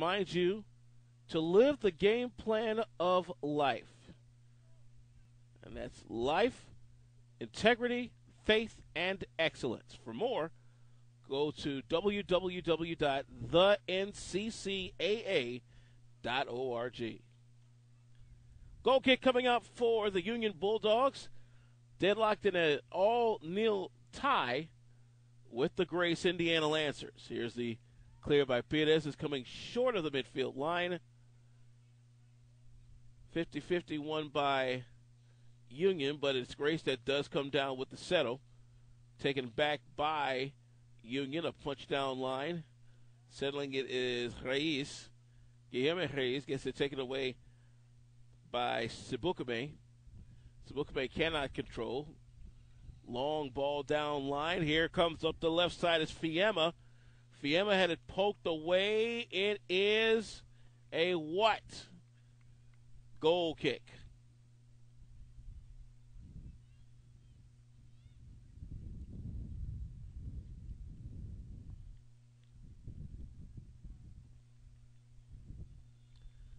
Remind you to live the game plan of life. And that's life, integrity, faith, and excellence. For more, go to www.thencccaa.org. Goal kick coming up for the Union Bulldogs. Deadlocked in an all-nil tie with the Grace Indiana Lancers. Here's the clear by Perez. Is coming short of the midfield line. 50-50 won by Union, but it's Grace that does come down with the settle. Taken back by Union, a punch down line. Settling it is Reyes. Guilherme Reyes gets it taken away by Sibukame. Sibukame cannot control. Long ball down line. Here comes up the left side is Fiema. Fiema had it poked away. It is a what? Goal kick.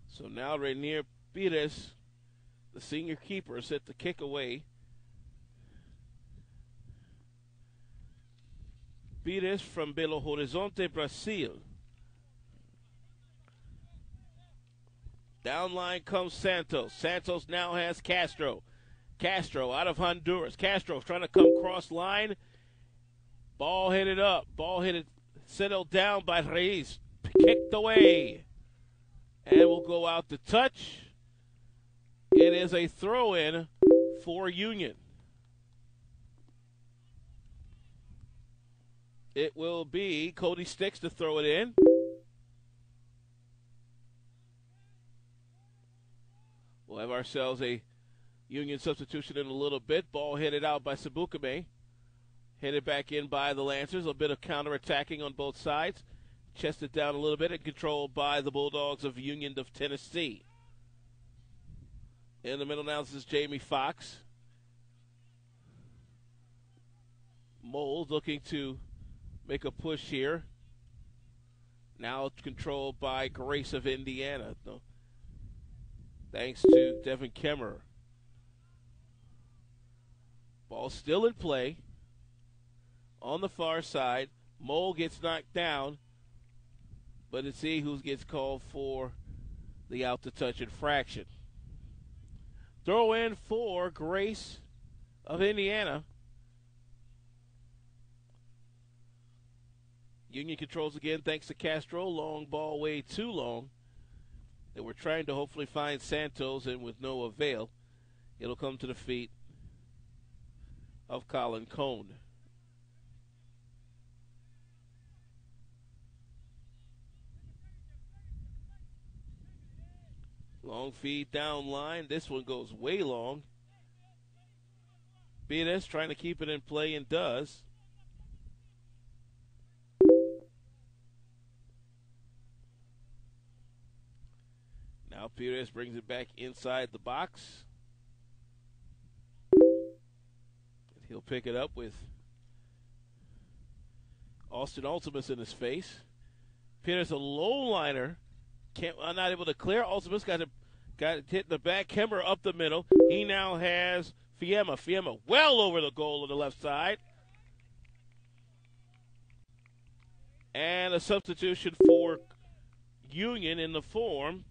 So now Rainier Pires, the senior keeper, set the kick away. Pires from Belo Horizonte, Brazil. Down line comes Santos. Santos now has Castro. Castro out of Honduras. Castro trying to come cross line. Ball headed up. Ball headed, settled down by Reyes. Kicked away. And will go out to touch. It is a throw-in for Union. It will be Cody Sticks to throw it in. We'll have ourselves a Union substitution in a little bit. Ball headed out by Sibukame. Headed back in by the Lancers. A bit of counterattacking on both sides. Chested down a little bit and controlled by the Bulldogs of Union of Tennessee. In the middle now, this is Jamie Foxx. Moles looking to make a push here. Now controlled by Grace of Indiana. Thanks to Devin Kemmerer. Ball still in play. On the far side, Mole gets knocked down. But it's he who gets called for the out-to-touch infraction. Throw in for Grace of Indiana. Union controls again thanks to Castro. Long ball way too long. They were trying to hopefully find Santos, and with no avail, it'll come to the feet of Colin Cone. Long feed down line. This one goes way long. Pires trying to keep it in play and does. Now Pires brings it back inside the box. And he'll pick it up with Austin Ultimus in his face. Pires a low liner. Not able to clear. Ultimus got hit in the back. Kemmer up the middle. He now has Fiema. Fiema well over the goal on the left side. And a substitution for Union in the form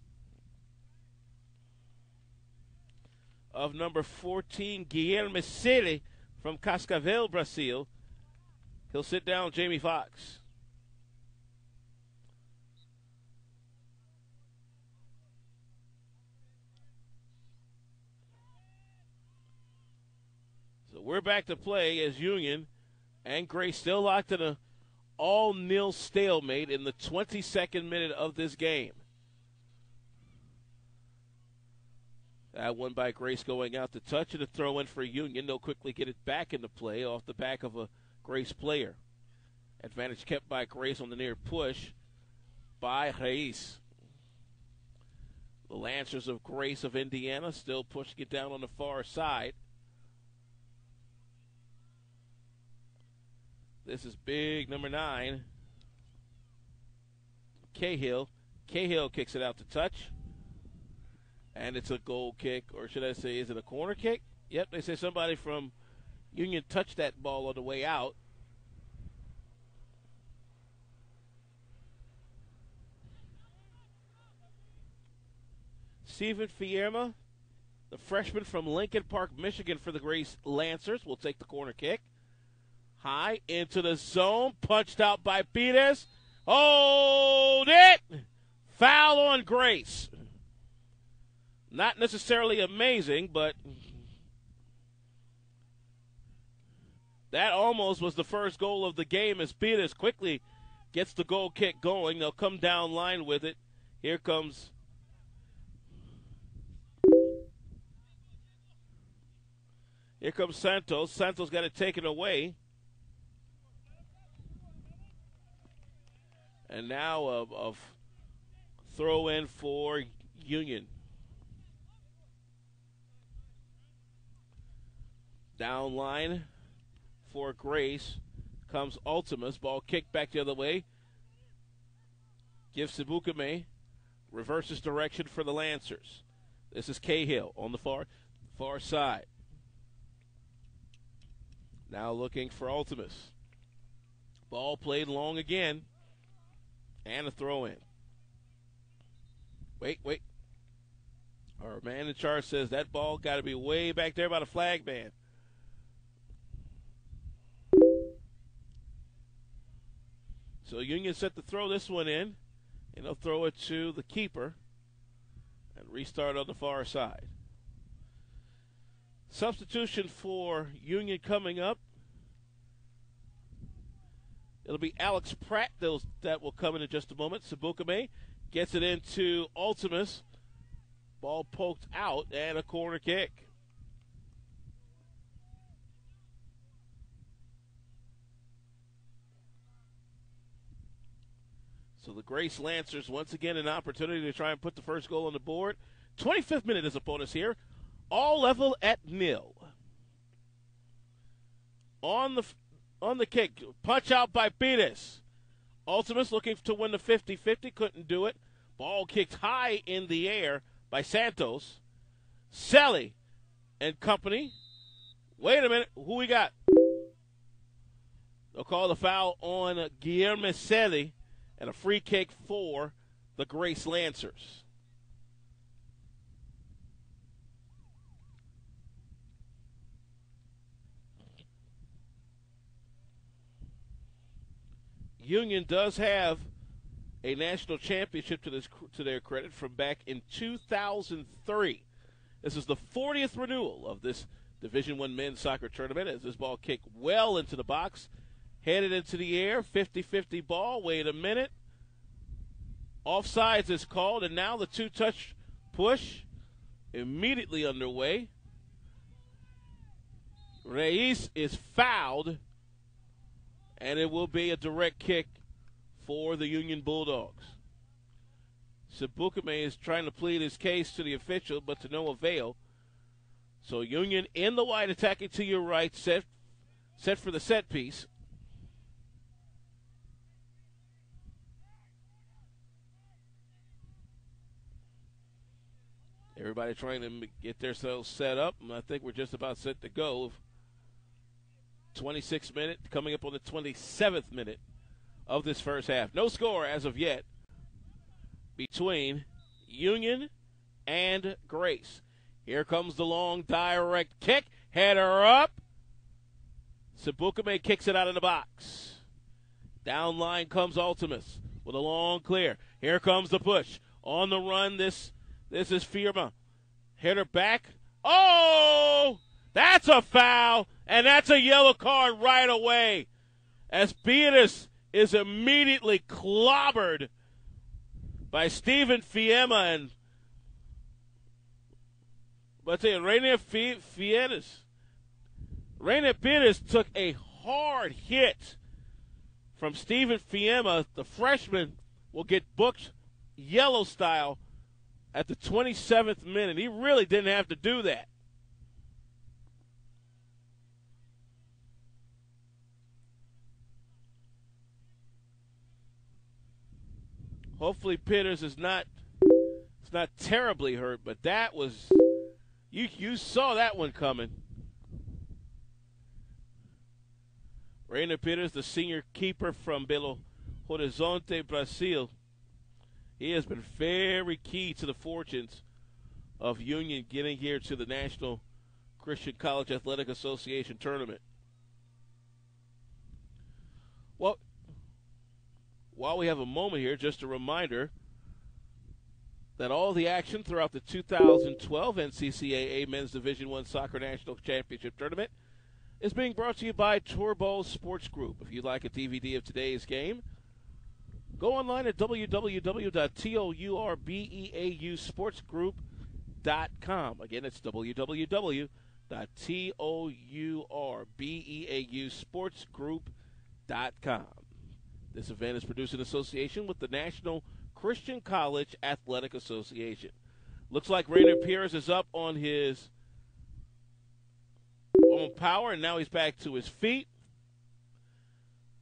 of number 14, Guilherme Sele from Cascavel, Brazil. He'll sit down Jamie Foxx. So we're back to play as Union and Grace still locked in a all-nil stalemate in the 22nd minute of this game. That one by Grace going out to touch and a throw in for Union. They'll quickly get it back into play off the back of a Grace player. Advantage kept by Grace on the near push by Reyes. The Lancers of Grace of Indiana still pushing it down on the far side. This is big number 9, Cahill. Cahill kicks it out to touch. And it's a goal kick, or should I say, is it a corner kick? Yep, they say somebody from Union touched that ball on the way out. Steven Fierma, the freshman from Lincoln Park, Michigan for the Grace Lancers, will take the corner kick. High into the zone, punched out by Pires. Hold it! Foul on Grace. Not necessarily amazing, but that almost was the first goal of the game as Pires quickly gets the goal kick going. They'll come down line with it. Here comes Santos. Santos got it taken away. And now a throw in for Union. Down line for Grace comes Ultimus. Ball kicked back the other way. Gives to Bukame. Reverses direction for the Lancers. This is Cahill on the far side. Now looking for Ultimus. Ball played long again. And a throw in. Wait. Our man in charge says that ball got to be way back there by the flag man. So Union set to throw this one in, and they'll throw it to the keeper and restart on the far side. Substitution for Union coming up. It'll be Alex Pratt that will come in just a moment. Sabukame gets it into Ultimus. Ball poked out and a corner kick. So the Grace Lancers, once again, an opportunity to try and put the first goal on the board. 25th minute is upon us here. All level at 0. On the kick, punch out by Pires. Ultimus looking to win the 50-50, couldn't do it. Ball kicked high in the air by Santos. Selly and company. Wait a minute, who we got? They'll call the foul on Guillermo Selly. And a free kick for the Grace Lancers. Union does have a national championship to their credit from back in 2003. This is the 40th renewal of this Division I men's soccer tournament as this ball kicked well into the box. Headed into the air, 50-50 ball. Wait a minute. Offsides is called, and now the two-touch push immediately underway. Reyes is fouled, and it will be a direct kick for the Union Bulldogs. Sabukame is trying to plead his case to the official, but to no avail. So Union in the white attacking to your right, set for the set piece. Everybody trying to get themselves set up, and I think we're just about set to go. 26th minute, coming up on the 27th minute of this first half. No score as of yet between Union and Grace. Here comes the long direct kick. Header up. Sabukame kicks it out of the box. Down line comes Ultimus with a long clear. Here comes the push. On the run, this is Firma. Hit her back. Oh! That's a foul, and that's a yellow card right away. As Beatrice is immediately clobbered by Steven Fiema. And let's say Rainier Beatrice took a hard hit from Steven Fiema. The freshman will get booked yellow style at the 27th minute. He really didn't have to do that. Hopefully Peters is not terribly hurt, but that was you saw that one coming. Rainer Peters, the senior keeper from Belo Horizonte, Brazil. He has been very key to the fortunes of Union getting here to the National Christian College Athletic Association tournament. Well, while we have a moment here, just a reminder that all the action throughout the 2012 NCCAA Men's Division I Soccer National Championship Tournament is being brought to you by Turbo Sports Group. If you'd like a DVD of today's game, go online at www.tourbeausportsgroup.com. Again, it's www.tourbeausportsgroup.com. This event is produced in association with the National Christian College Athletic Association. Looks like Rainer Peters is up on his own power, and now he's back to his feet.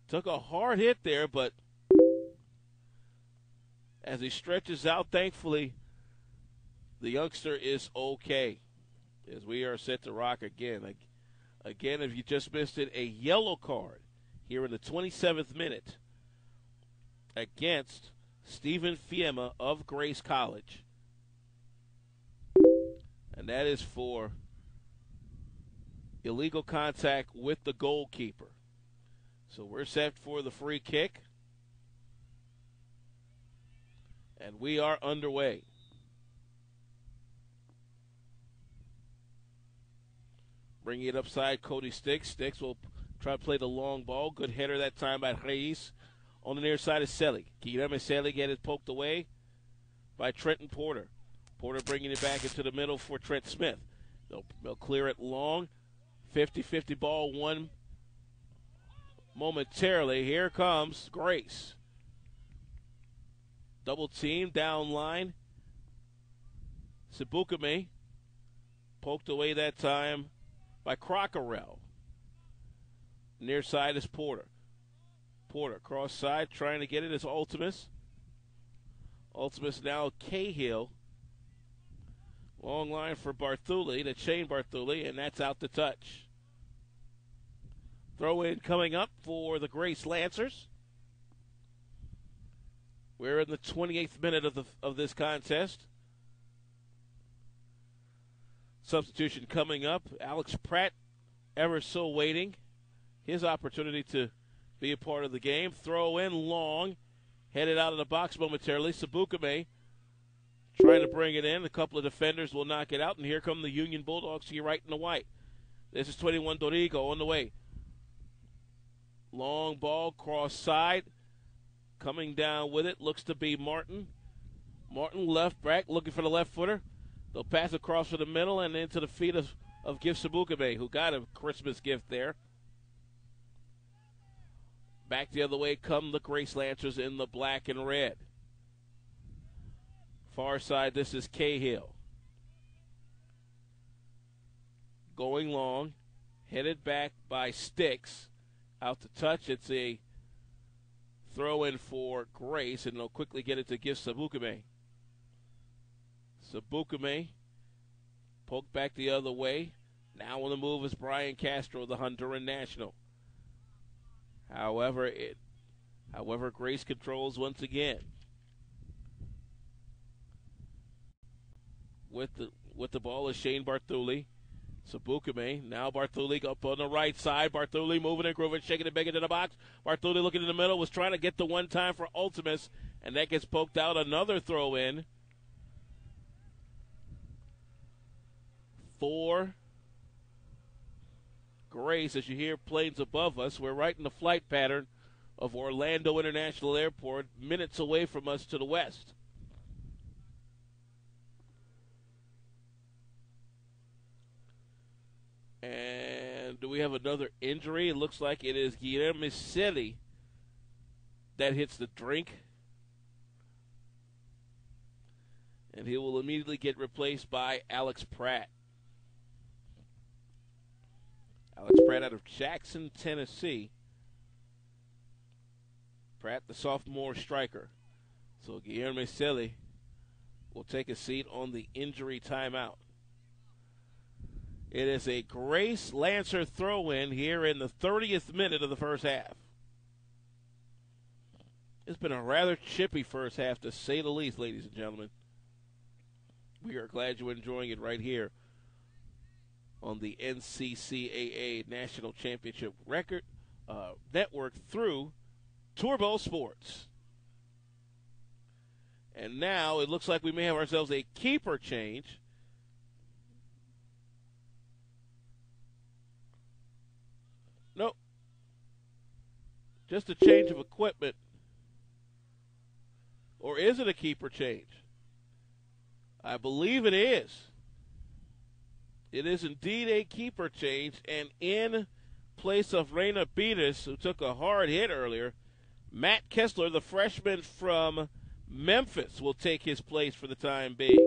Took a hard hit there, but as he stretches out, thankfully, the youngster is okay, as we are set to rock again. Again, if you just missed it, a yellow card here in the 27th minute against Stephen Fiema of Grace College. And that is for illegal contact with the goalkeeper. So we're set for the free kick. And we are underway. Bringing it upside, Cody Sticks. Sticks will try to play the long ball. Good header that time by Reis. On the near side is Selly. Guilherme Selly get it poked away by Trenton Porter. Porter bringing it back into the middle for Trent Smith. They'll clear it long. 50-50 ball won momentarily. Here comes Grace. Double team down line. Sibukame poked away that time by Crockerell. Near side is Porter. Porter cross side trying to get it is Ultimus. Ultimus now Cahill. Long line for Barthuli to Shane Barthuli, and that's out to touch. Throw in coming up for the Grace Lancers. We're in the 28th minute of this contest. Substitution coming up. Alex Pratt, ever so waiting. His opportunity to be a part of the game. Throw in long. Headed out of the box momentarily. Sabukame trying to bring it in. A couple of defenders will knock it out. And here come the Union Bulldogs to your right and the white. This is 21 Dorigo on the way. Long ball, cross side. Coming down with it, looks to be Martin. Martin left back, looking for the left footer. They'll pass across for the middle and into the feet of Gift Sabukame, who got a Christmas gift there. Back the other way come the Grace Lancers in the black and red. Far side, this is Cahill. Going long, headed back by Sticks. Out to touch, it's a throw in for Grace, and they'll quickly get it to Gift Sabukame. Sabukame poked back the other way. Now on the move is Brian Castro, the Honduran national. However, Grace controls once again. With the ball is Shane Barthuli. Sabukame, now Barthuli up on the right side. Barthuli moving and grooving, shaking it big into the box. Barthuli looking in the middle, was trying to get the one time for Ultimus, and that gets poked out. Another throw in for Grace. As you hear planes above us, we're right in the flight pattern of Orlando International Airport, minutes away from us to the west. And do we have another injury? It looks like it is Guilherme Selly that hits the drink. And he will immediately get replaced by Alex Pratt. Alex Pratt out of Jackson, Tennessee. Pratt, the sophomore striker. So Guillermo Celi will take a seat on the injury timeout. It is a Grace Lancer throw-in here in the 30th minute of the first half. It's been a rather chippy first half, to say the least, ladies and gentlemen. We are glad you're enjoying it right here on the NCCAA National Championship Record Network through Turbo Sports. And now it looks like we may have ourselves a keeper change. Nope. Just a change of equipment. Or is it a keeper change? I believe it is. It is indeed a keeper change, and in place of Reina Pires, who took a hard hit earlier, Matt Kessler, the freshman from Memphis, will take his place for the time being.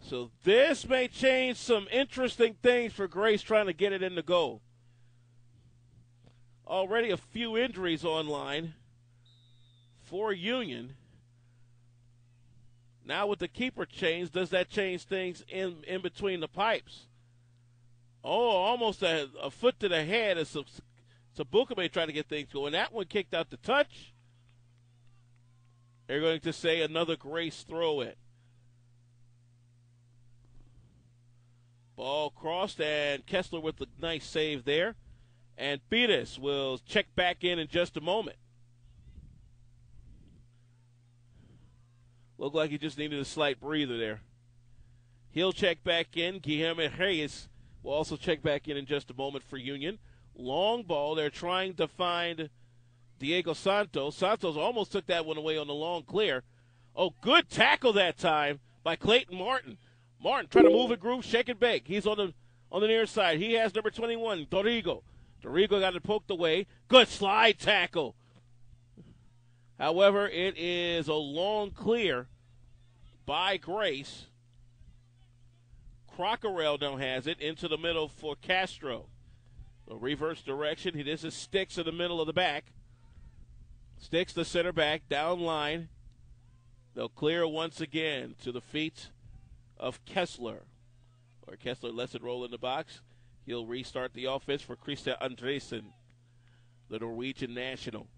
So this may change some interesting things for Grace trying to get it in the goal. Already a few injuries online for Union. Now with the keeper change, does that change things in between the pipes? Oh, almost a foot to the head as Sabukame tried to get things going. That one kicked out the touch. They're going to say another Grace throw-in. Ball crossed, and Kessler with a nice save there. And Pires will check back in just a moment. Looked like he just needed a slight breather there. He'll check back in. Guillermo Reyes will also check back in just a moment for Union. Long ball. They're trying to find Diego Santos. Santos almost took that one away on the long clear. Oh, good tackle that time by Clayton Martin. Martin trying to move and groove, shake and bake. He's on the near side. He has number 21, Dorigo. Dorigo got it poked away. Good slide tackle. However, it is a long clear by Grace. Crockerell now has it into the middle for Castro. A reverse direction. This is Sticks in the middle of the back. Sticks the center back, down line. They'll clear once again to the feet of Kessler. Or Kessler lets it roll in the box. He'll restart the offense for Christian Andresen, the Norwegian national.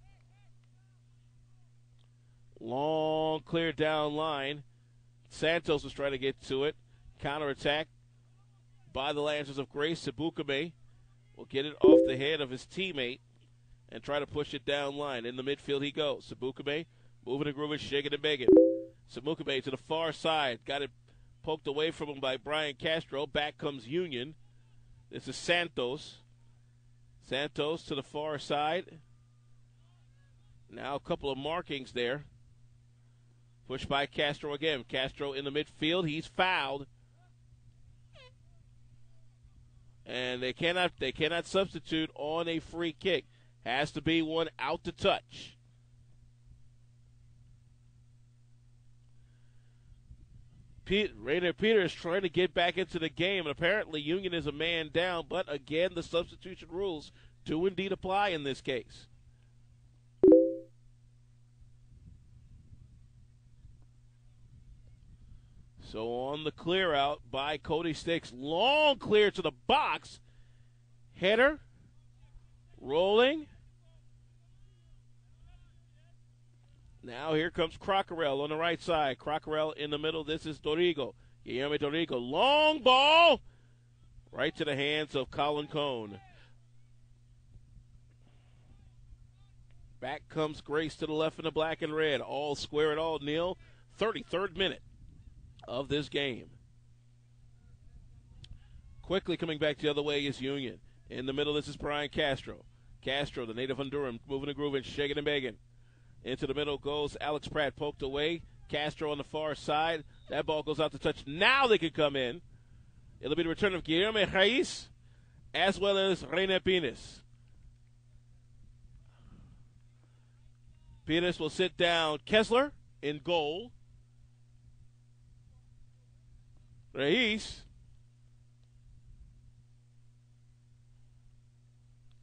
Long clear down line. Santos was trying to get to it. Counterattack by the Lancers of Grace. Sabukame will get it off the head of his teammate and try to push it down line. In the midfield he goes. Sabukame moving and grooving, shaking and begging. Sabukame to the far side. Got it poked away from him by Brian Castro. Back comes Union. This is Santos. Santos to the far side. Now a couple of markings there. Pushed by Castro again. Castro in the midfield. He's fouled. And they cannot substitute on a free kick. Has to be one out to touch. Rainer Peter is trying to get back into the game, and apparently Union is a man down, but again, the substitution rules do indeed apply in this case. So on the clear out by Cody Sticks, long clear to the box, header, rolling. Now here comes Crockerell on the right side. Crockerell in the middle. This is Dorigo. Guillermo Dorigo. Long ball. Right to the hands of Colin Cone. Back comes Grace to the left in the black and red. All square it all nil. 33rd minute of this game. Quickly coming back the other way is Union. In the middle, this is Brian Castro. Castro, the native Honduran, moving and grooving, shaking and begging. Into the middle goes Alex Pratt, poked away. Castro on the far side. That ball goes out to touch. Now they can come in. It'll be the return of Guillermo Reyes as well as Reina Pires. Pires will sit down. Kessler in goal. Reyes.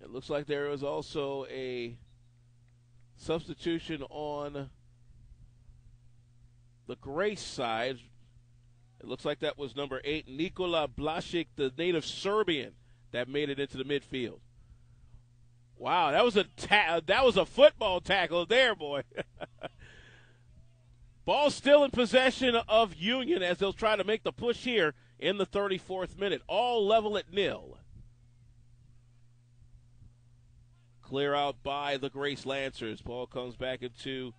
It Looks like there was also a substitution on the Grace side. It looks like that was number 8, Nikola Blasic, the native Serbian, that made it into the midfield. Wow, that was a football tackle there, boy. Ball still in possession of Union as they'll try to make the push here in the 34th minute. All level at 0. Clear out by the Grace Lancers. Ball comes back into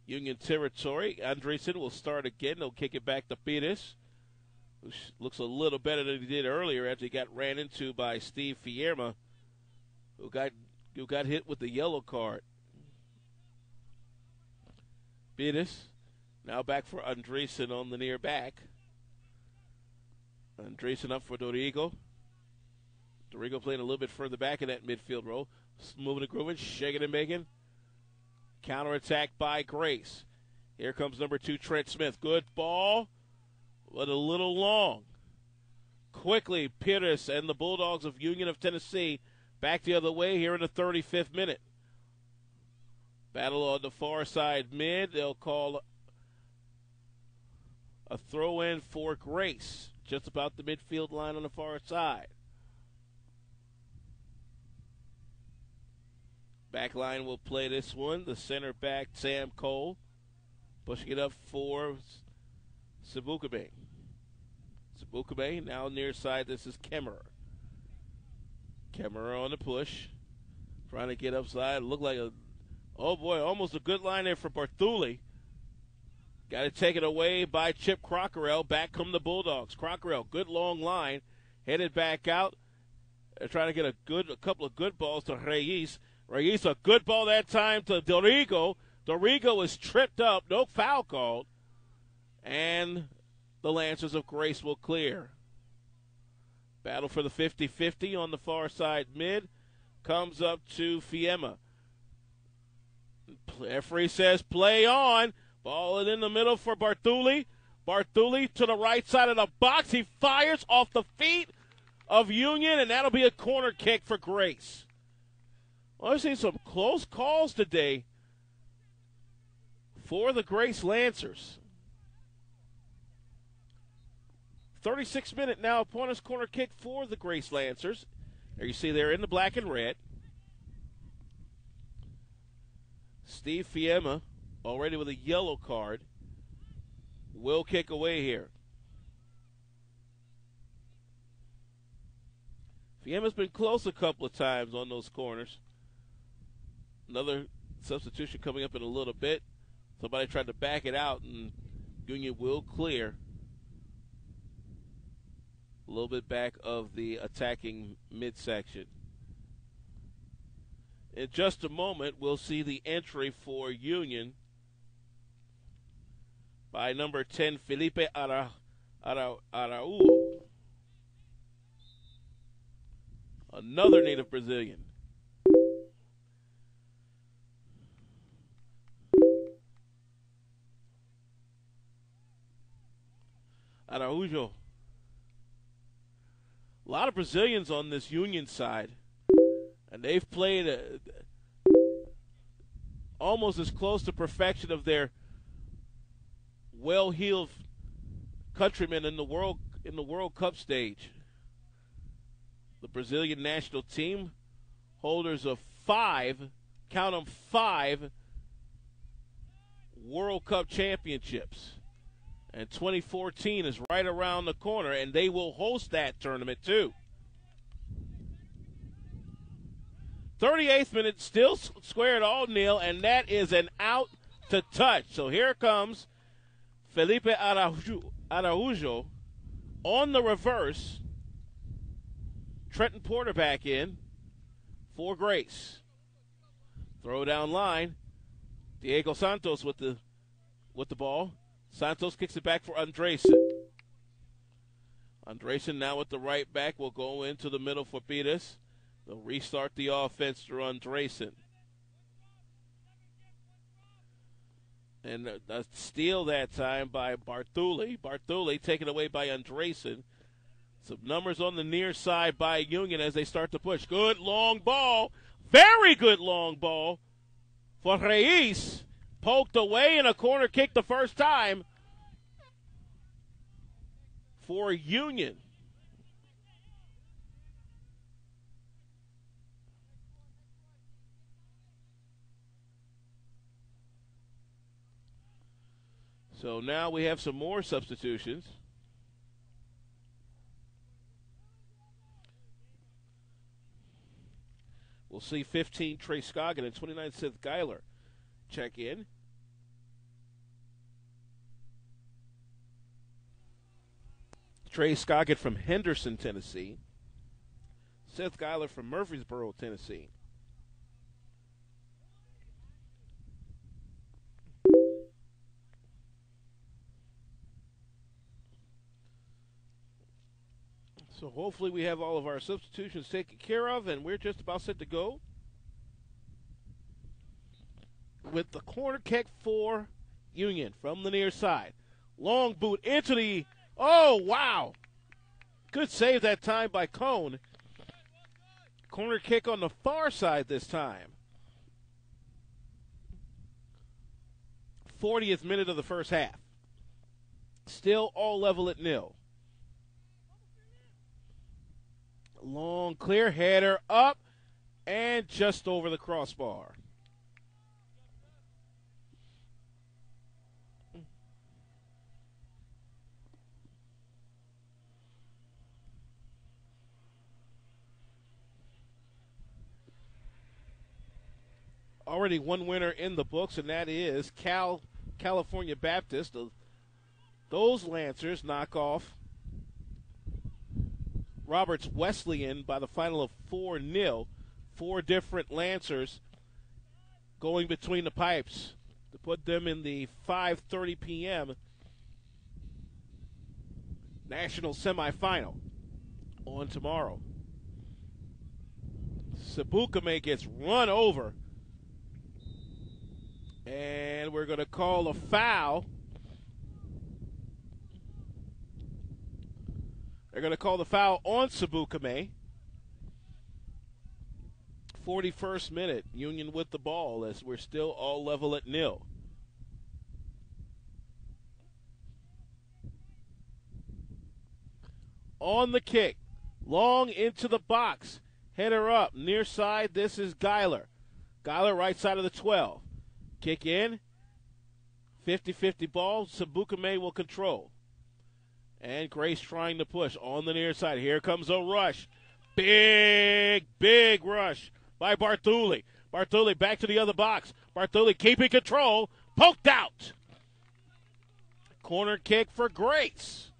Union territory. Andreessen will start again. They'll kick it back to Pires, who looks a little better than he did earlier after he got ran into by Steve Fierma, who got hit with the yellow card. Pires now back for Andreessen on the near back. Andreessen up for Dorigo. Dorigo playing a little bit further back in that midfield role. Moving and grooving, shaking and making. Counterattack by Grace. Here comes number 2, Trent Smith. Good ball, but a little long. Quickly, Pires and the Bulldogs of Union of Tennessee back the other way here in the 35th minute. Battle on the far side mid. They'll call a throw-in for Grace, just about the midfield line on the far side. Back line will play this one. The center back, Sam Cole, pushing it up for Sabukabe. Sabukabe now near side. This is Kemmerer. Kemmerer on the push, trying to get upside. Looked like almost a good line there for Barthuli. Got to take it away by Chip Crockerell. Back come the Bulldogs. Crockerell, good long line, headed back out. They're trying to get a couple of good balls to Reyes. Reyes, a good ball that time to Dorigo. Dorigo is tripped up, no foul called, and the Lancers of Grace will clear. Battle for the 50-50 on the far side mid. Comes up to Fiemma. Referee says play on. Ball in the middle for Barthuli. Barthuli to the right side of the box. He fires off the feet of Union, and that'll be a corner kick for Grace. Well, I've seen some close calls today for the Grace Lancers. 36th minute now, opponent's corner kick for the Grace Lancers. There you see they're in the black and red. Steve Fiemma, already with a yellow card, will kick away here. Fiemma's been close a couple of times on those corners. Another substitution coming up in a little bit. Somebody tried to back it out, and Union will clear a little bit back of the attacking midsection. In just a moment, we'll see the entry for Union by number 10, Felipe Araujo. Another native Brazilian. Araujo. A lot of Brazilians on this Union side, and they've played almost as close to perfection of their well-heeled countrymen in the World Cup stage. The Brazilian national team, holders of 5, count them 5 World Cup championships. And 2014 is right around the corner, and they will host that tournament too. 38th minute, still squared all nil, and that is an out to touch. So here comes Felipe Araujo on the reverse. Trenton Porter back in for Grace. Throw down line. Diego Santos with the ball. Santos kicks it back for Andreessen. Andreessen now with the right back will go into the middle for Pires. They'll restart the offense through Andreessen. And a steal that time by Barthuli. Barthuli taken away by Andreessen. Some numbers on the near side by Union as they start to push. Good long ball. Very good long ball for Reis. Poked away and a corner kick the first time for Union. So now we have some more substitutions. We'll see 15 Trey Scoggin and 29 Seth Geiler check in. Trey Scoggin from Henderson, Tennessee. Seth Geiler from Murfreesboro, Tennessee. So hopefully we have all of our substitutions taken care of, and we're just about set to go with the corner kick for Union from the near side. Long boot into the, oh, wow. Good save that time by Cone. Corner kick on the far side this time. 40th minute of the first half. Still all level at 0. Long clear header up and just over the crossbar. Already one winner in the books, and that is California Baptist. Those Lancers knock off Roberts Wesleyan by the final of 4-0. 4 different Lancers going between the pipes to put them in the 5:30 p.m. national semifinal on tomorrow. Sabukame gets run over, and we're going to call a foul. They're going to call the foul on Sabukame. 41st minute, Union with the ball as we're still all level at 0. On the kick, long into the box, header up, near side, this is Geiler. Geiler right side of the 12. Kick in, 50-50 ball, Sabukame will control. And Grace trying to push on the near side. Here comes a rush. Big rush by Bartuli. Bartuli back to the other box. Bartuli keeping control. Poked out. Corner kick for Grace.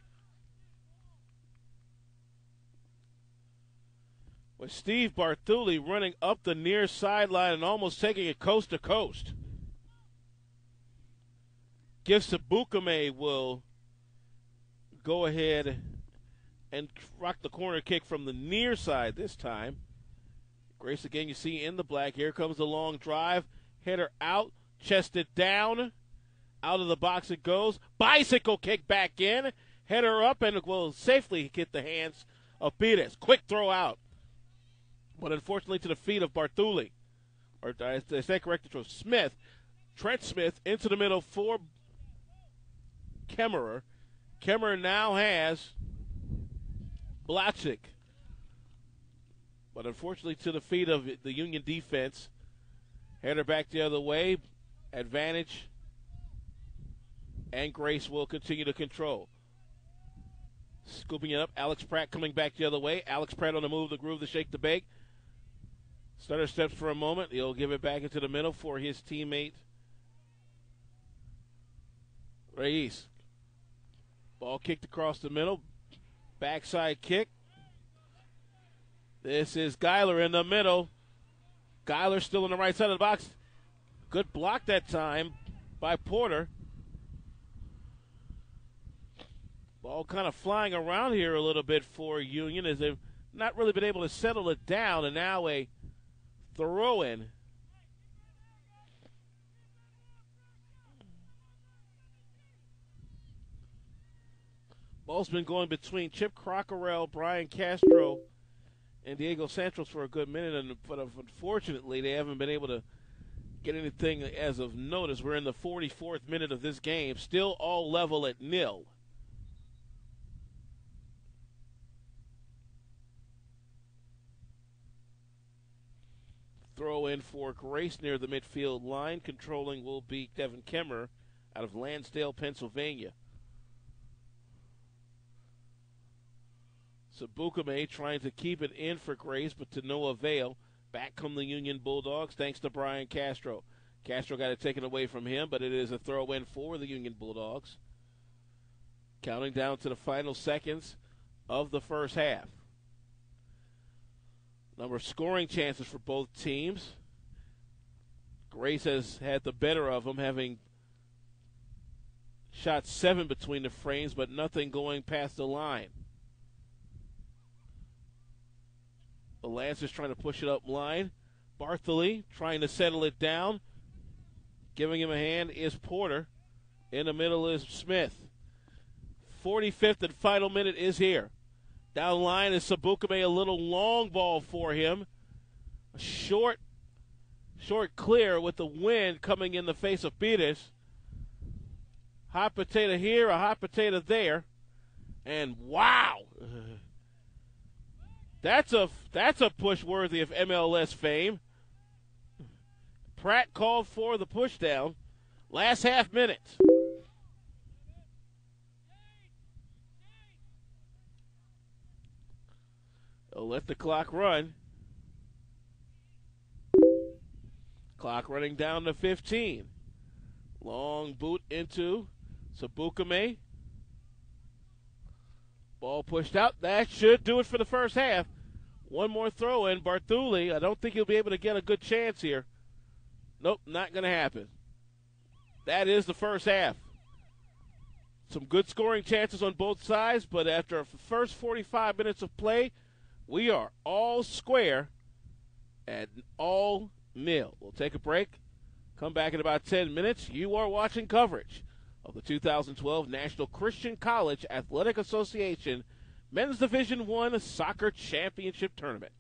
With Steve Bartuli running up the near sideline and almost taking it coast to coast. Sabukame will go ahead and rock the corner kick from the near side this time. Grace again you see in the black. Here comes the long drive. Header out, chested down. Out of the box it goes. Bicycle kick back in. Header up and will safely hit the hands of Pires. Quick throw out. But unfortunately to the feet of Bartuli. Or I say correctly, to Smith. Trent Smith into the middle for Kemmerer. Kemmerer now has Blachik. But unfortunately to the feet of the Union defense. Header back the other way. Advantage. And Grace will continue to control. Scooping it up. Alex Pratt coming back the other way. Alex Pratt on the move, the groove, the shake, the bake. Stutter steps for a moment. He'll give it back into the middle for his teammate, Reis. Ball kicked across the middle. Backside kick. This is Geiler in the middle. Geiler still on the right side of the box. Good block that time by Porter. Ball kind of flying around here a little bit for Union as they've not really been able to settle it down, and now a throw-in. Ball's been going between Chip Crockerell, Brian Castro, and Diego Santos for a good minute, but unfortunately they haven't been able to get anything as of notice. We're in the 44th minute of this game, still all level at 0. Throw in for Grace near the midfield line. Controlling will be Devin Kemmer out of Lansdale, Pennsylvania. Sabukame trying to keep it in for Grace, but to no avail. Back come the Union Bulldogs thanks to Brian Castro. Castro got it taken away from him, but it is a throw in for the Union Bulldogs. Counting down to the final seconds of the first half. Number of scoring chances for both teams. Grace has had the better of them, having shot 7 between the frames, but nothing going past the line. The Lancers trying to push it up line. Bartholey trying to settle it down. Giving him a hand is Porter. In the middle is Smith. 45th and final minute is here. Down the line is Sabukame, a little long ball for him. A short clear with the wind coming in the face of Pires. Hot potato here, a hot potato there. And wow! That's a push worthy of MLS fame. Pratt called for the push down. Last half minute. They'll let the clock run. Clock running down to 15. Long boot into Sabukame. Ball pushed out. That should do it for the first half. One more throw in. Bartholey, I don't think he'll be able to get a good chance here. Nope, not going to happen. That is the first half. Some good scoring chances on both sides, but after the first 45 minutes of play, we are all square at all nil. We'll take a break. Come back in about 10 minutes. You are watching coverage of the 2012 National Christian College Athletic Association Men's Division I Soccer Championship Tournament.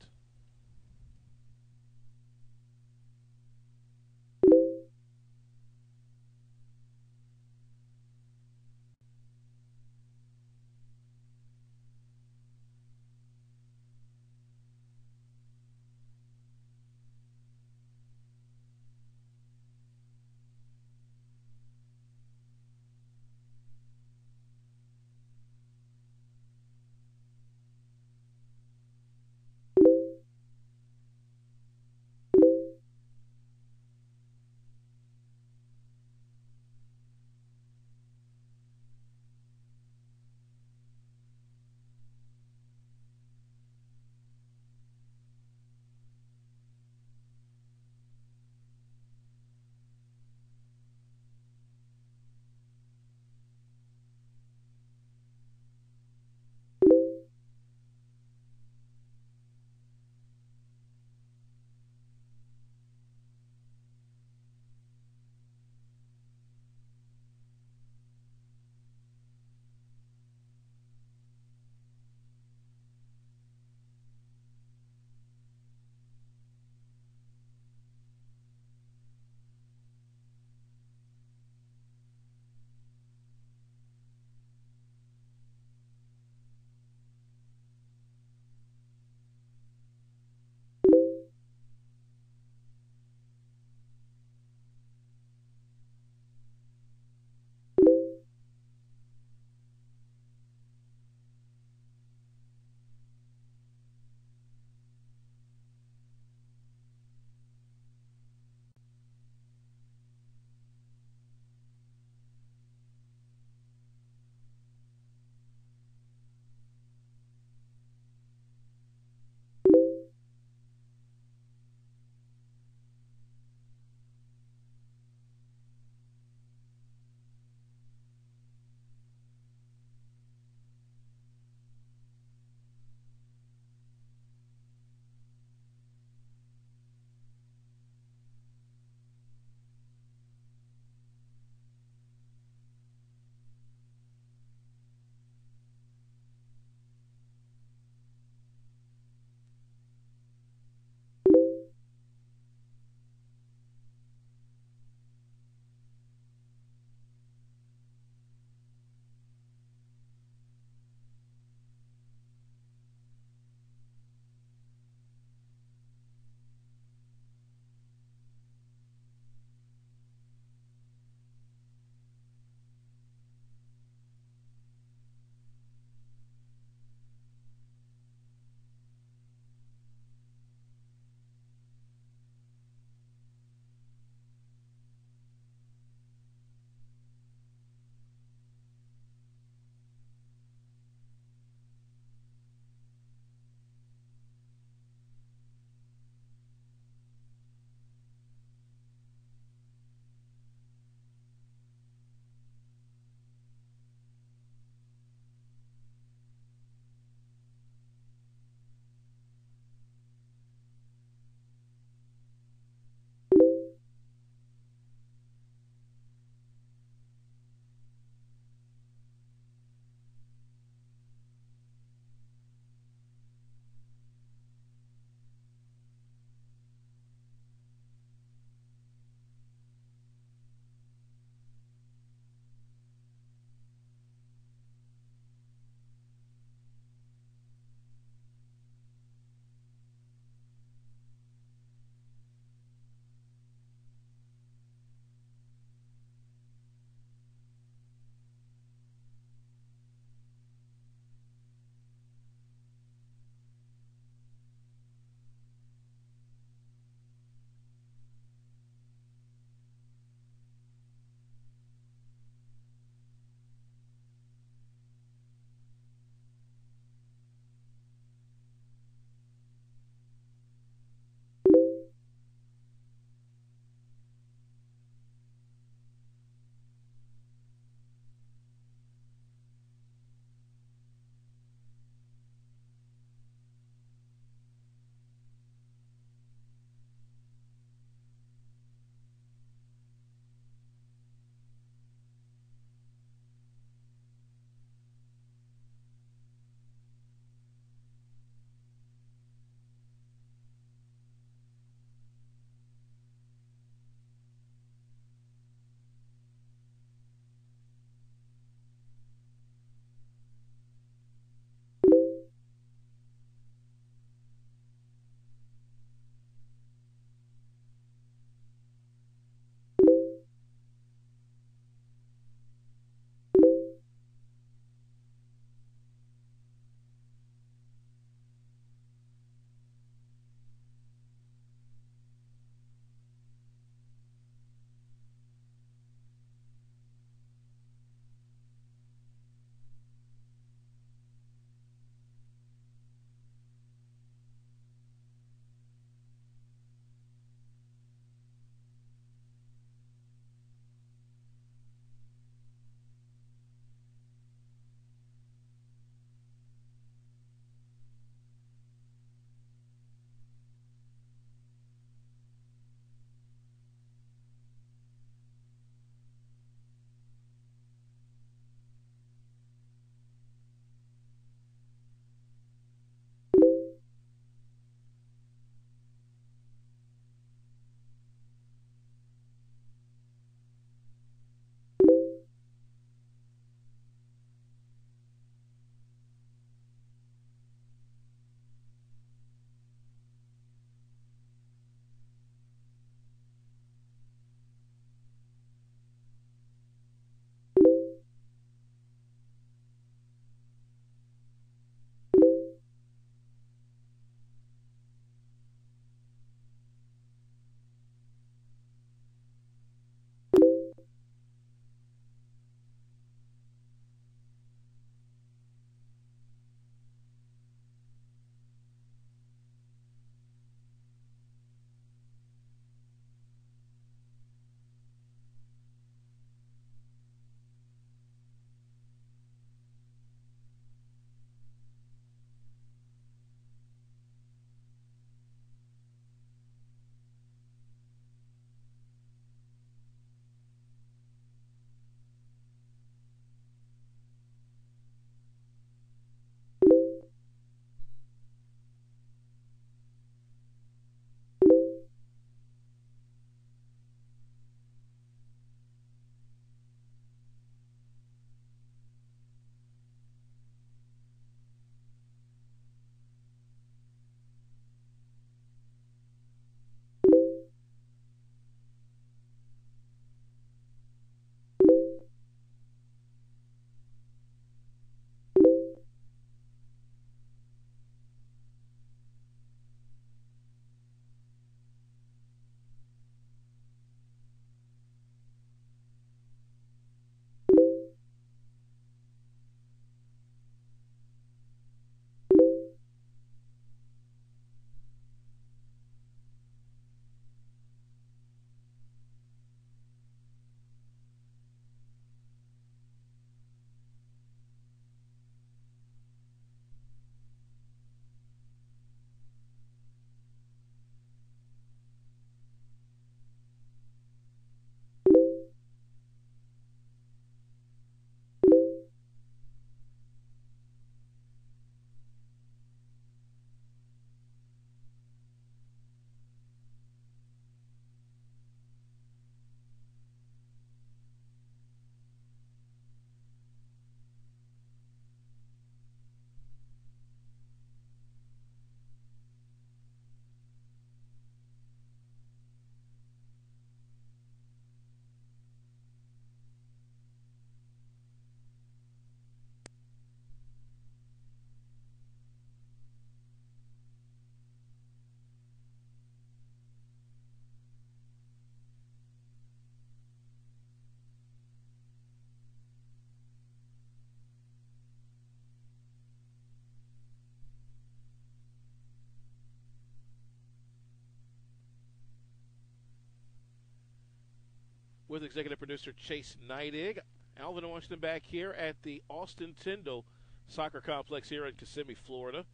with executive producer Chase Neidig. Alvin Washington back here at the Austin Tyndall Soccer Complex here in Kissimmee, Florida,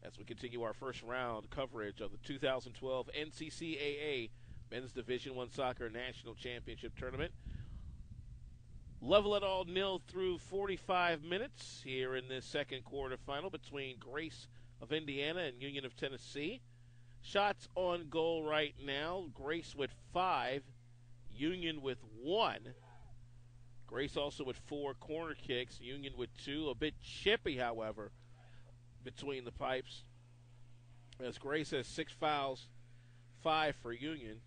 as we continue our first round coverage of the 2012 NCCAA Men's Division I Soccer National Championship Tournament. Level it all nil through 45 minutes here in this second quarterfinal between Grace of Indiana and Union of Tennessee. Shots on goal right now, Grace with 5, Union with 1. Grace also with 4 corner kicks, Union with 2. A bit chippy, however, between the pipes, as Grace has 6 fouls, 5 for Union.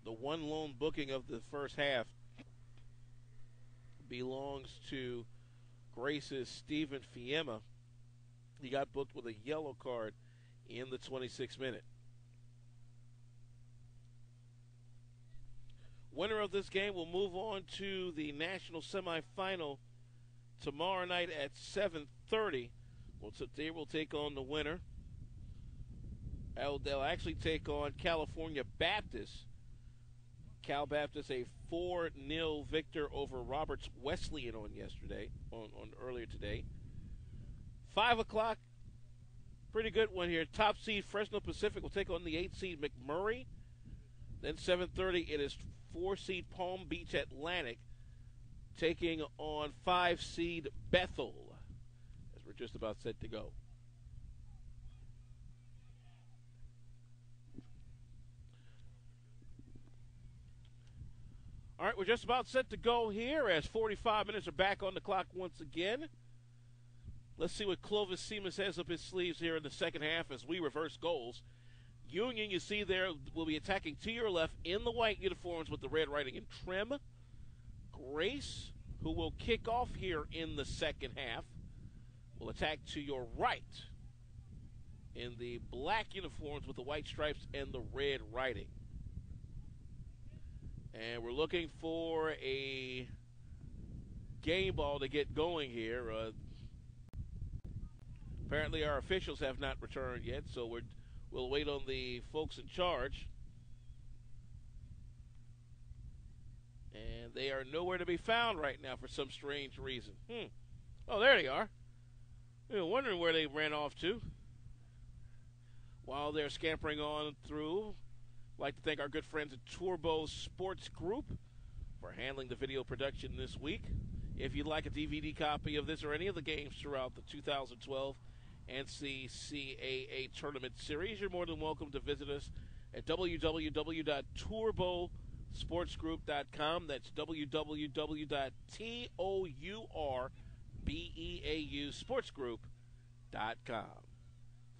The one lone booking of the first half belongs to Grace's Stephen Fiema. He got booked with a yellow card in the 26th minute. Winner of this game will move on to the national semifinal tomorrow night at 7:30. They will take on the winner. They'll actually take on California Baptist. Cal Baptist a 4-0 victor over Roberts Wesleyan on earlier today. 5 o'clock, pretty good one here. Top seed Fresno Pacific will take on the 8 seed McMurray. Then 7:30 it is 4 seed Palm Beach Atlantic taking on 5 seed Bethel, as we're just about set to go. All right, we're just about set to go here as 45 minutes are back on the clock once again. Let's see what Clovis Siemens has up his sleeves here in the second half as we reverse goals. Union, you see there, will be attacking to your left in the white uniforms with the red writing in trim. Grace, who will kick off here in the second half, will attack to your right in the black uniforms with the white stripes and the red writing. And we're looking for a game ball to get going here. Apparently our officials have not returned yet, so we'll wait on the folks in charge. And they are nowhere to be found right now for some strange reason. Oh, there they are. We were wondering where they ran off to. While they're scampering on through, I'd like to thank our good friends at Turbo Sports Group for handling the video production this week. If you'd like a DVD copy of this or any of the games throughout the 2012 NCCAA Tournament Series, you're more than welcome to visit us at www.turbosportsgroup.com. That's www.turbeausportsgroup.com.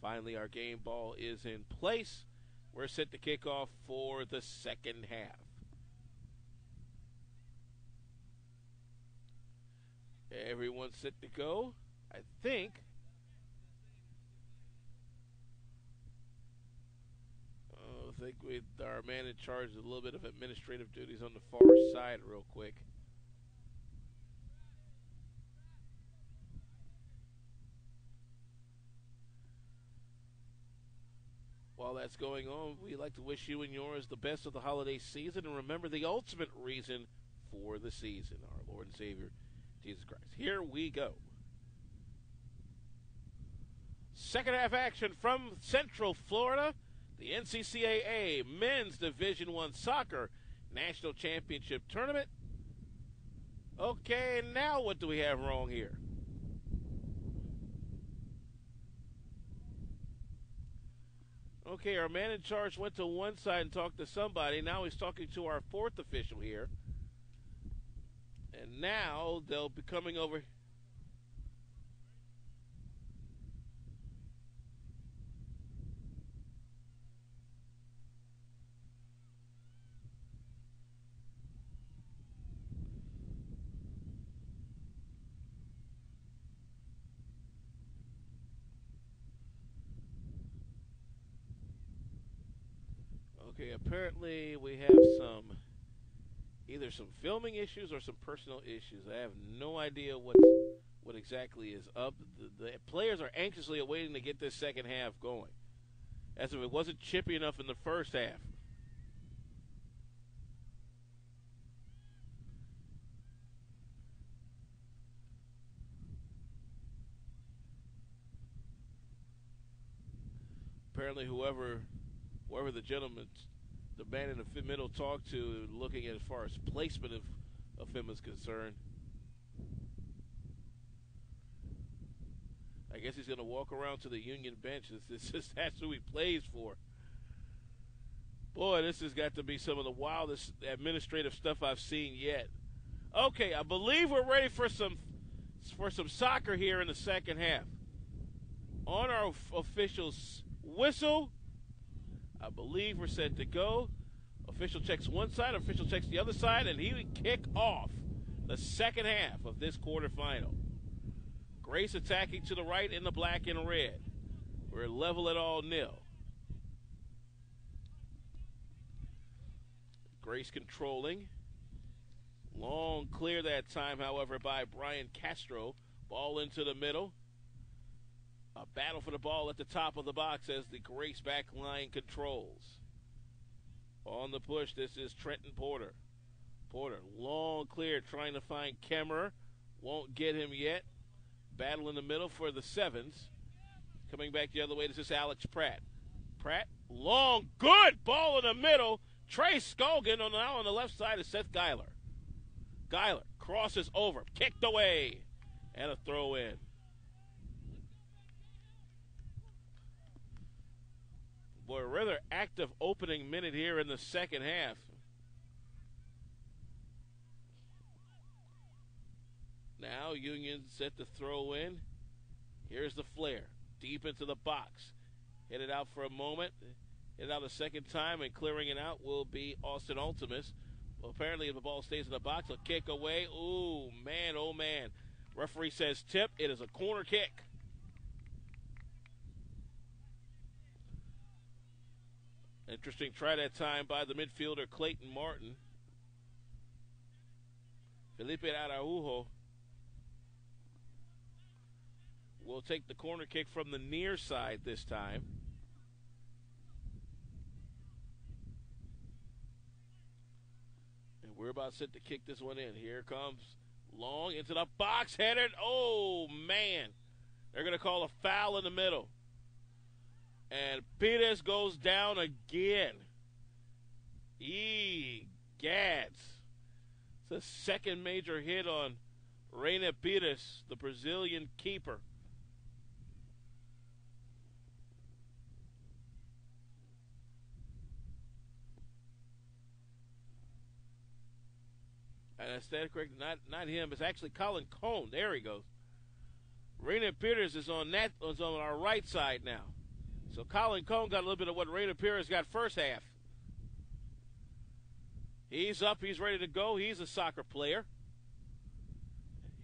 Finally, our game ball is in place. We're set to kick off for the second half. Everyone's set to go, I think. I think our man in charge of a little bit of administrative duties on the far side real quick. While that's going on, we'd like to wish you and yours the best of the holiday season, and remember the ultimate reason for the season, our Lord and Savior, Jesus Christ. Here we go. Second half action from Central Florida, the NCCAA Men's Division I Soccer National Championship Tournament. Okay, now what do we have wrong here? Okay, our man in charge went to one side and talked to somebody. Now he's talking to our fourth official here. And now they'll be coming over. Okay, apparently we have either some filming issues or some personal issues. I have no idea what exactly is up. The players are anxiously awaiting to get this second half going, as if it wasn't chippy enough in the first half. Apparently, whoever the gentleman, the man in the middle talked to, looking at as far as placement of him is concerned. I guess he's going to walk around to the Union bench. That's who he plays for. Boy, this has got to be some of the wildest administrative stuff I've seen yet. Okay, I believe we're ready for some soccer here in the second half. On our official's whistle, I believe we're set to go. Official checks one side, official checks the other side, and he would kick off the second half of this quarterfinal. Grace attacking to the right in the black and red. We're level at all nil. Grace controlling. Long clear that time, however, by Brian Castro. Ball into the middle. A battle for the ball at the top of the box as the Grace back line controls. On the push, this is Trenton Porter. Porter, long clear, trying to find Kemmerer. Won't get him yet. Battle in the middle for the Sevens. Coming back the other way, this is Alex Pratt. Pratt, long, good ball in the middle. Trey Scogan now on the left side is Seth Geiler. Geiler crosses over, kicked away, and a throw in. Boy, a rather active opening minute here in the second half. Now Union set to throw in. Here's the flare. Deep into the box. Hit it out for a moment. Hit it out a second time, and clearing it out will be Austin Ultimus. Well, apparently if the ball stays in the box, a kick away. Ooh, man, oh man. Referee says tip. It is a corner kick. Interesting try that time by the midfielder Clayton Martin. Felipe Araujo will take the corner kick from the near side this time. And we're about set to kick this one in. Here comes long into the box, headed. Oh, man. They're going to call a foul in the middle. And Pires goes down again. Gads. It's the second major hit on Reina Pires, the Brazilian keeper. And I stand corrected, not him. It's actually Colin Cone. There he goes. Reina Pires is on our right side now. So Colin Cone got a little bit of what Reina Pires got first half. He's up. He's ready to go. He's a soccer player.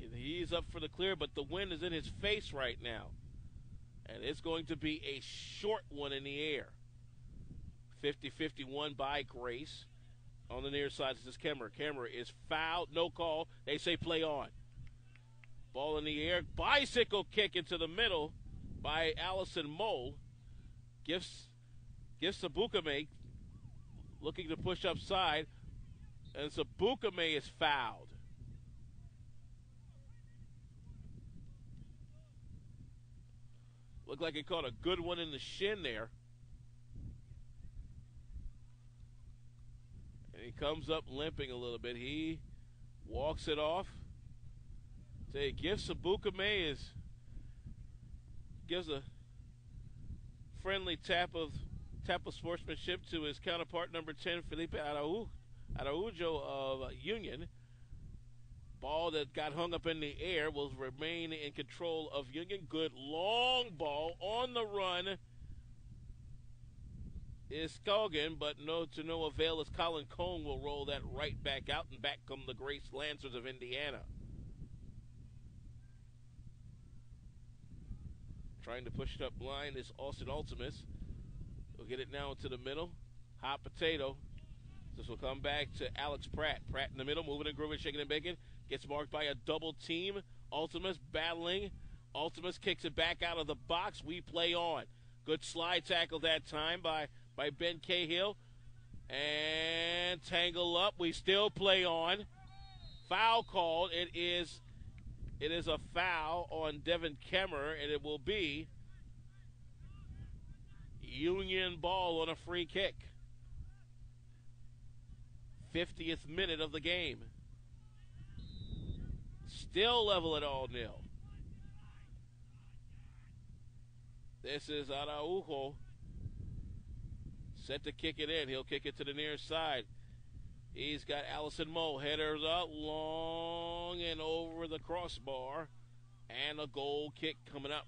He's up for the clear, but the wind is in his face right now. And it's going to be a short one in the air. 50-51 by Grace. On the near side, this is Kemmerer. Kemmerer is fouled. No call. They say play on. Ball in the air. Bicycle kick into the middle by Allison Mole. Gives Sabukame looking to push upside. And Sabukame is fouled. Looked like he caught a good one in the shin there. And he comes up limping a little bit. He walks it off. So he gives Sabukame gives a friendly tap of sportsmanship to his counterpart, number 10, Felipe Araujo of Union. Ball that got hung up in the air will remain in control of Union. Good long ball on the run is Scoggin, but to no avail as Colin Cone will roll that right back out, and back come the Grace Lancers of Indiana. Trying to push it up line is Austin Ultimus. We'll get it now into the middle. Hot potato. This will come back to Alex Pratt. Pratt in the middle, moving and grooving, shaking and baking. Gets marked by a double team. Ultimus battling. Ultimus kicks it back out of the box. We play on. Good slide tackle that time by Ben Cahill. And tangle up. We still play on. Foul called. It is a foul on Devin Kemmerer, and it will be Union ball on a free kick. 50th minute of the game. Still level at all nil. This is Araujo. Set to kick it in. He'll kick it to the near side. He's got Allison Moe. Headers up long and over the crossbar. And a goal kick coming up.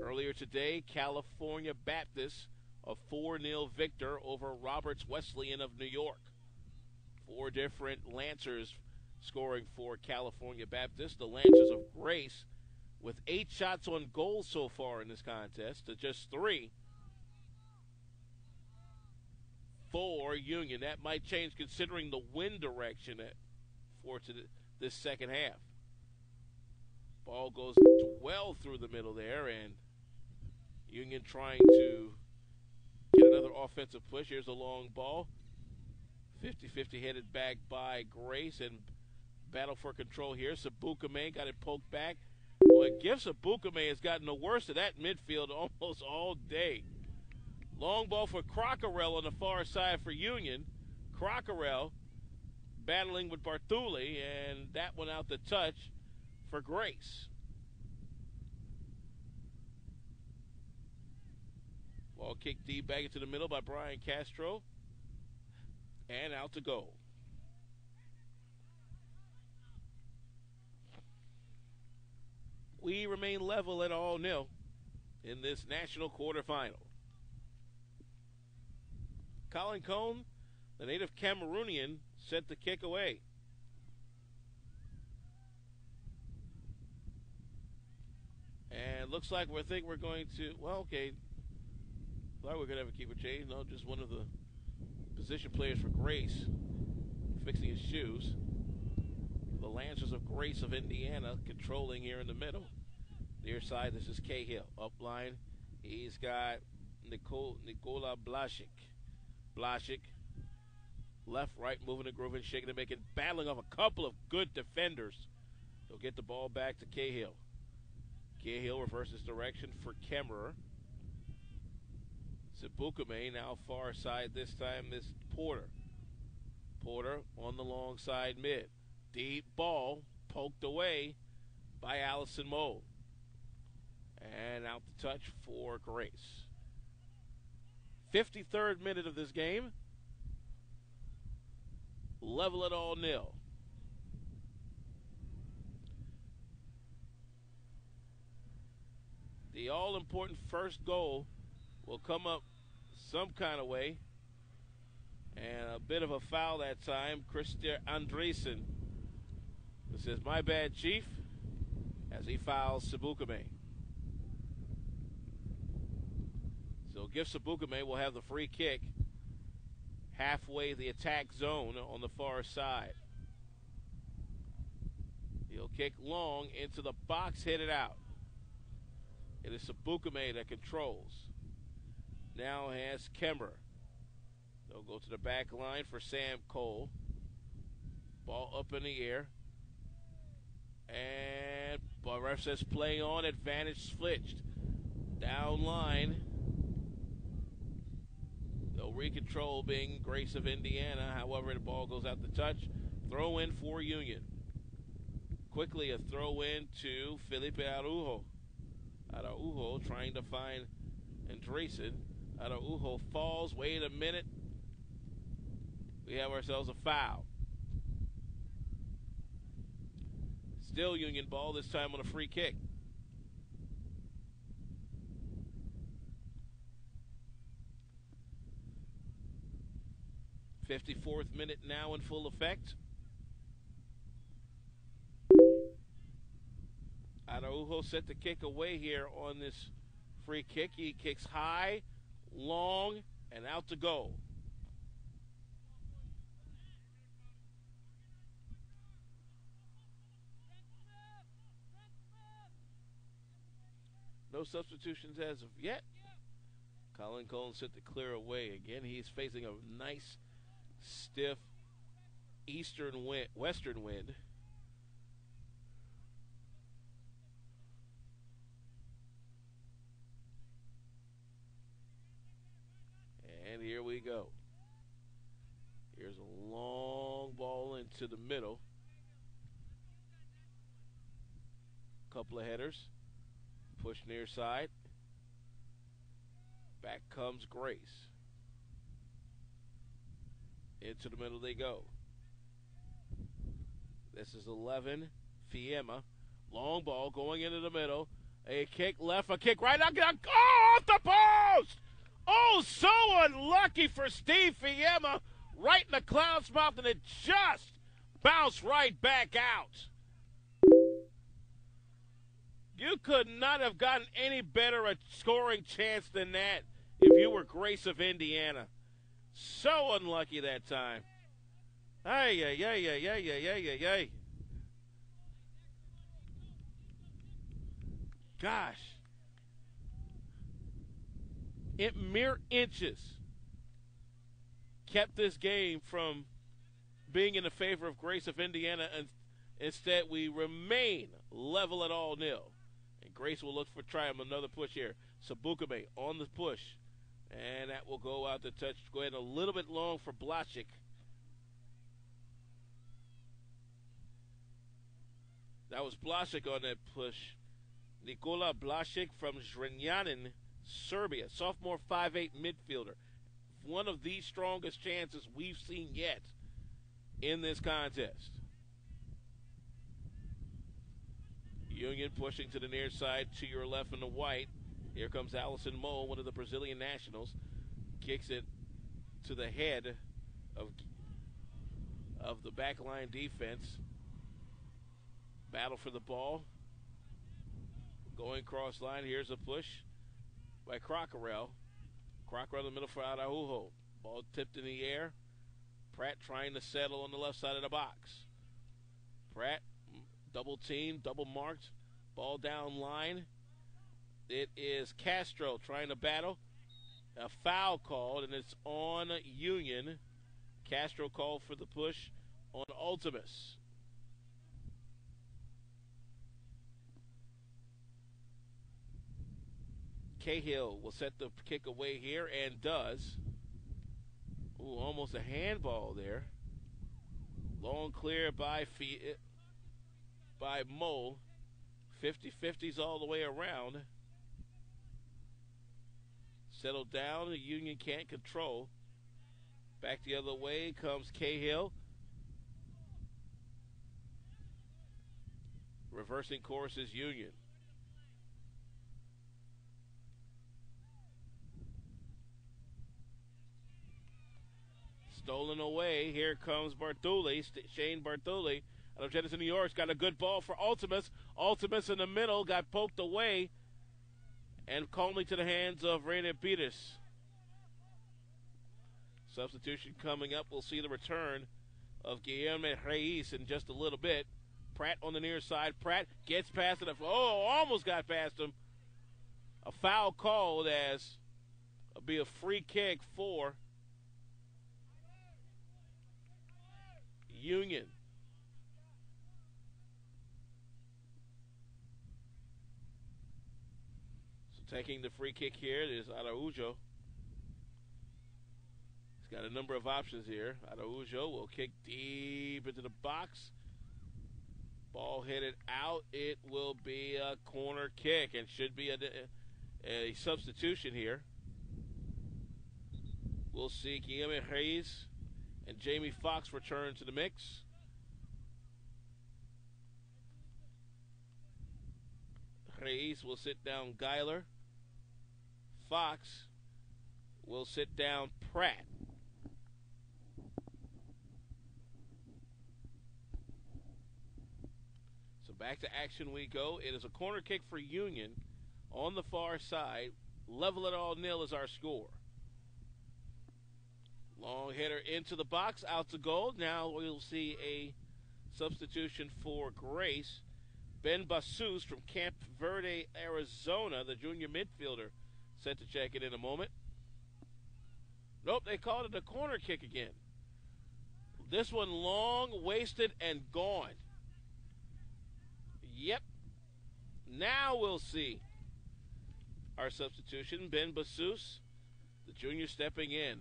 Earlier today, California Baptist, a 4-0 victor over Roberts Wesleyan of New York. 4 different Lancers scoring for California Baptist. The Lancers of Grace with 8 shots on goal so far in this contest to just 3 for Union. That might change considering the wind direction for this second half. Ball goes well through the middle there, and Union trying to get another offensive push. Here's a long ball. 50-50 headed back by Grace, and battle for control here. Sabukame got it poked back. Boy, Gifts Sabukame has gotten the worst of that midfield almost all day. Long ball for Crockerell on the far side for Union. Crockerell battling with Barthuli, and that one out the touch for Grace. Ball kicked deep back into the middle by Brian Castro. And out to goal. We remain level at all nil in this national quarterfinal. Colin Cone, the native Cameroonian, sent the kick away. And looks like we're going to, well, okay. Thought we're going to have a keeper change. No, just one of the position players for Grace fixing his shoes. The Lancers of Grace of Indiana controlling here in the middle. Near side, this is Cahill. Up line, he's got Nikola Blasik. Blasik, left, right, moving and grooving, shaking and making, battling off a couple of good defenders. He'll get the ball back to Cahill. Cahill reverses direction for Kemmerer. Sabukame now far side this time, this Porter. Porter on the long side mid. Deep ball poked away by Allison Moe. And out the touch for Grace. 53rd minute of this game. Level at all nil. The all-important first goal will come up some kind of way. And a bit of a foul that time. Christian Andresen. This is my bad, Chief, as he fouls Sabukame. So Gift Sabukame will have the free kick halfway the attack zone on the far side. He'll kick long into the box, hit it out. It is Sabukame that controls. Now has Kemmerer. They'll go to the back line for Sam Cole. Ball up in the air. And ref says play on, advantage switched. Down line. They'll recontrol being Grace of Indiana. However, the ball goes out the touch. Throw in for Union. Quickly a throw in to Felipe Araujo. Araujo trying to find Andresen. Araujo falls. Wait a minute. We have ourselves a foul. Still Union ball, this time on a free kick. '54th minute now in full effect. Araujo set the kick away here on this free kick. He kicks high, long, and out to goal. No substitutions as of yet. Colin Cone set to clear away again. He's facing a nice, stiff western wind. go. Here's a long ball into the middle. Couple of headers. Push near side. Back comes Grace. Into the middle they go. This is 11. Fiema. Long ball going into the middle. A kick left, a kick right. Oh, off the post! Oh, so unlucky for Steve Fiema. Right in the cloud's mouth, and it just bounced right back out. You could not have gotten any better a scoring chance than that if you were Grace of Indiana. So unlucky that time. Ay, ay, ay, ay, ay, ay, ay, ay, ay. Gosh. It mere inches kept this game from being in the favor of Grace of Indiana, and instead we remain level at all nil. And Grace will look for try another push here. Sabukame on the push. And that will go out to touch. Go ahead a little bit long for Blasik. That was Blasik on that push. Nikola Blasik from Zrenjanin, Serbia. Sophomore 5'8" midfielder. One of the strongest chances we've seen yet in this contest. Union pushing to the near side to your left in the white. Here comes Allison Moe, one of the Brazilian nationals. Kicks it to the head of the backline defense. Battle for the ball. Going cross line. Here's a push by Crockerell. Crockerell in the middle for Araujo. Ball tipped in the air. Pratt trying to settle on the left side of the box. Pratt double team, double marked. Ball down line. It is Castro trying to battle. A foul called, and it's on Union. Castro called for the push on Ultimus. Cahill will set the kick away here and does. Ooh, almost a handball there. Long clear by Moe. 50-50s all the way around. Settled down, the Union can't control. Back the other way comes Cahill. Reversing course is Union. Stolen away. Here comes Bartoli. Shane Bartoli out of Jenison, New York. Got a good ball for Ultimus. Ultimus in the middle. Got poked away. And calmly to the hands of Reina Peters. Substitution coming up. We'll see the return of Guillermo Reyes in just a little bit. Pratt on the near side. Pratt gets past it. Oh, almost got past him. A foul called as it'll be a free kick for Union. So taking the free kick here is Araujo. He's got a number of options here. Araujo will kick deep into the box. Ball headed out. It will be a corner kick and should be a substitution here. We'll see Guillermo Reyes and Jamie Fox return to the mix. Reyes will sit down Geiler. Fox will sit down Pratt. So back to action we go. It is a corner kick for Union on the far side. Level it all nil is our score. Long header into the box, out to goal. Now we'll see a substitution for Grace. Ben Basus from Camp Verde, Arizona, the junior midfielder, set to check it in a moment. Nope, they called it a corner kick again. This one long, wasted, and gone. Yep. Now we'll see our substitution. Ben Basus, the junior, stepping in.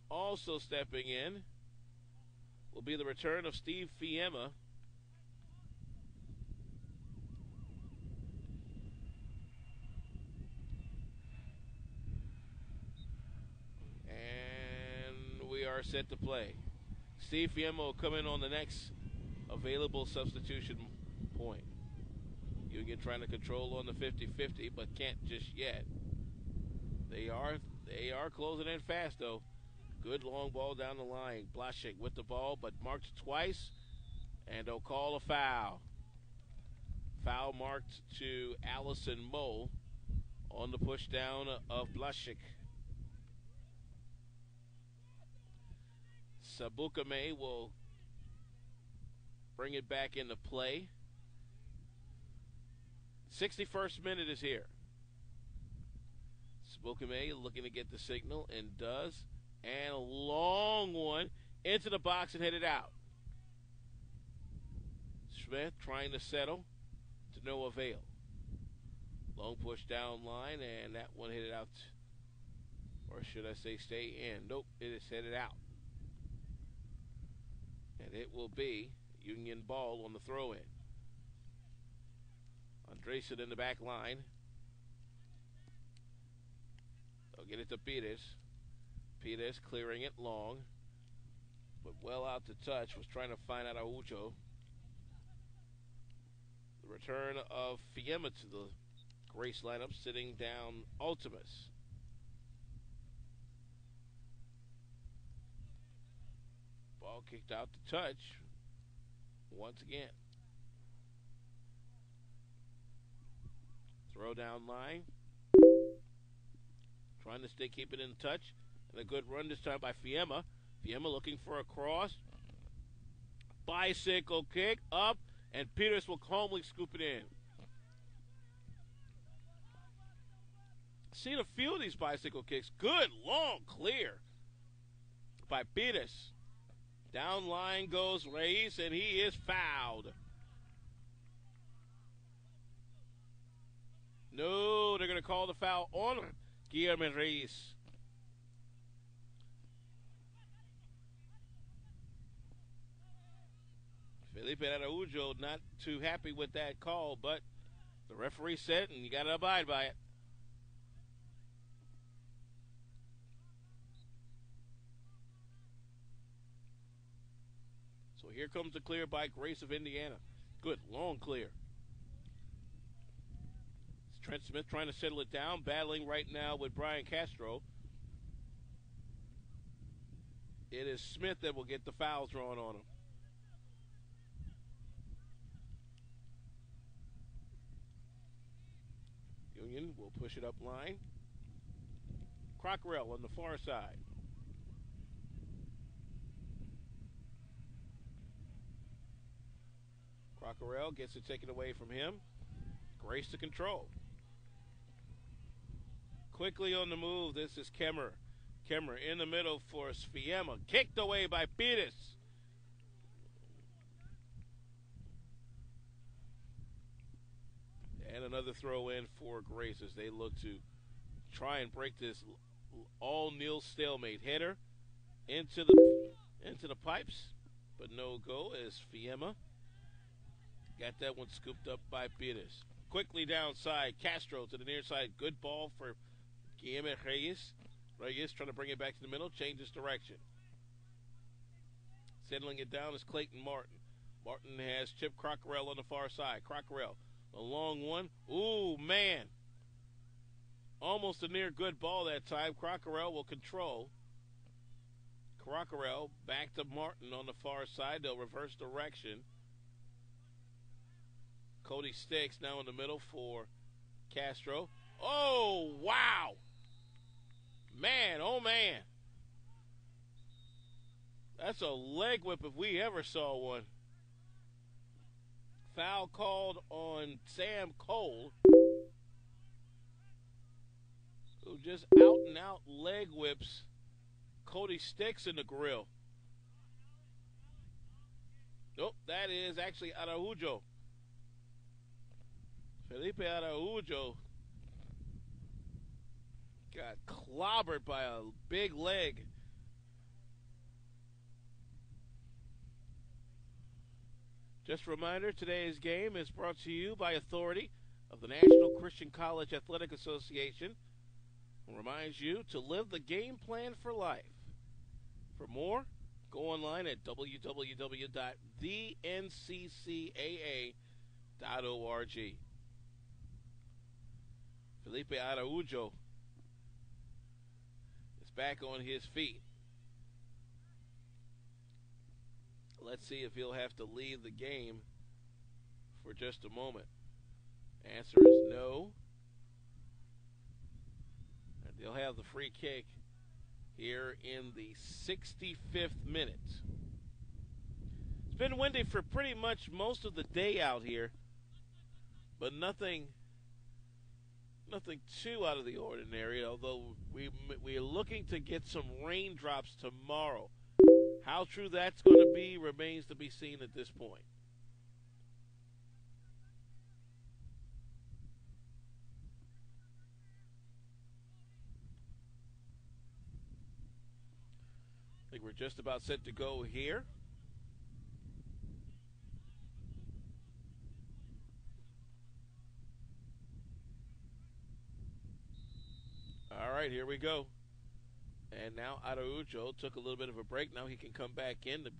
Also stepping in will be the return of Steve Fiema. And we are set to play. Steve Fiema will come in on the next available substitution point. Union trying to control on the 50-50, but can't just yet. They are closing in fast, though. Good long ball down the line. Blaszczyk with the ball, but marked twice, and they'll call a foul. Foul marked to Allison Moe on the push down of Blaszczyk. Sabukame will bring it back into play. 61st minute is here. Sabukame looking to get the signal and does. And a long one into the box and headed out. Smith trying to settle to no avail. Long push down line, and that one headed out. Or should I say stay in? Nope, it is headed out. And it will be Union ball on the throw-in. Andresen in the back line. They'll get it to Peters. Peters clearing it long, but well out to touch. Was trying to find Araujo. The return of Fiema to the Grace lineup, sitting down Ultimus. Ball kicked out to touch once again. Throw down line. Trying to keep it in touch. And a good run this time by Fiema. Fiema looking for a cross. Bicycle kick up, and Peters will calmly scoop it in. Seen a few of these bicycle kicks. Good, long, clear by Peters. Down line goes Reyes, and he is fouled. No, they're going to call the foul on Guillermo Reyes. Felipe Araujo not too happy with that call, but the referee said, and you got to abide by it. So here comes the clear by Grace of Indiana. Good, long clear. It's Trent Smith trying to settle it down, battling right now with Brian Castro. It is Smith that will get the fouls drawn on him. Union will push it up line. Crockrell on the far side. Crockrell gets it taken away from him. Grace to control. Quickly on the move, this is Kemmer. Kemmer in the middle for Fiema. Kicked away by Peters. And another throw in for Grace as they look to try and break this all-nil stalemate. Header into the pipes, but no go as Fiema got that one scooped up by Peters. Quickly downside, Castro to the near side. Good ball for Guillermo Reyes. Reyes trying to bring it back to the middle, changes direction. Settling it down is Clayton Martin. Martin has Chip Crockrell on the far side. Crockrell, a long one. Ooh, man. Almost a near good ball that time. Crockrell will control. Crockrell back to Martin on the far side. They'll reverse direction. Cody Sticks now in the middle for Castro. Oh, wow. Man, oh, man. That's a leg whip if we ever saw one. Foul called on Sam Cole, who just out and out leg whips Cody Sticks in the grill. Nope, that is actually Araujo. Felipe Araujo got clobbered by a big leg Just a reminder, today's game is brought to you by authority of the National Christian College Athletic Association. It reminds you to live the game plan for life. For more, go online at www.nccaa.org. Felipe Araujo is back on his feet. Let's see if he'll have to leave the game for just a moment. Answer is no. And they'll have the free kick here in the 65th minute. It's been windy for pretty much most of the day out here, but nothing too out of the ordinary, although we're looking to get some raindrops tomorrow. How true that's going to be remains to be seen at this point. I think we're just about set to go here. All right, here we go. And now Araujo took a little bit of a break. Now he can come back in to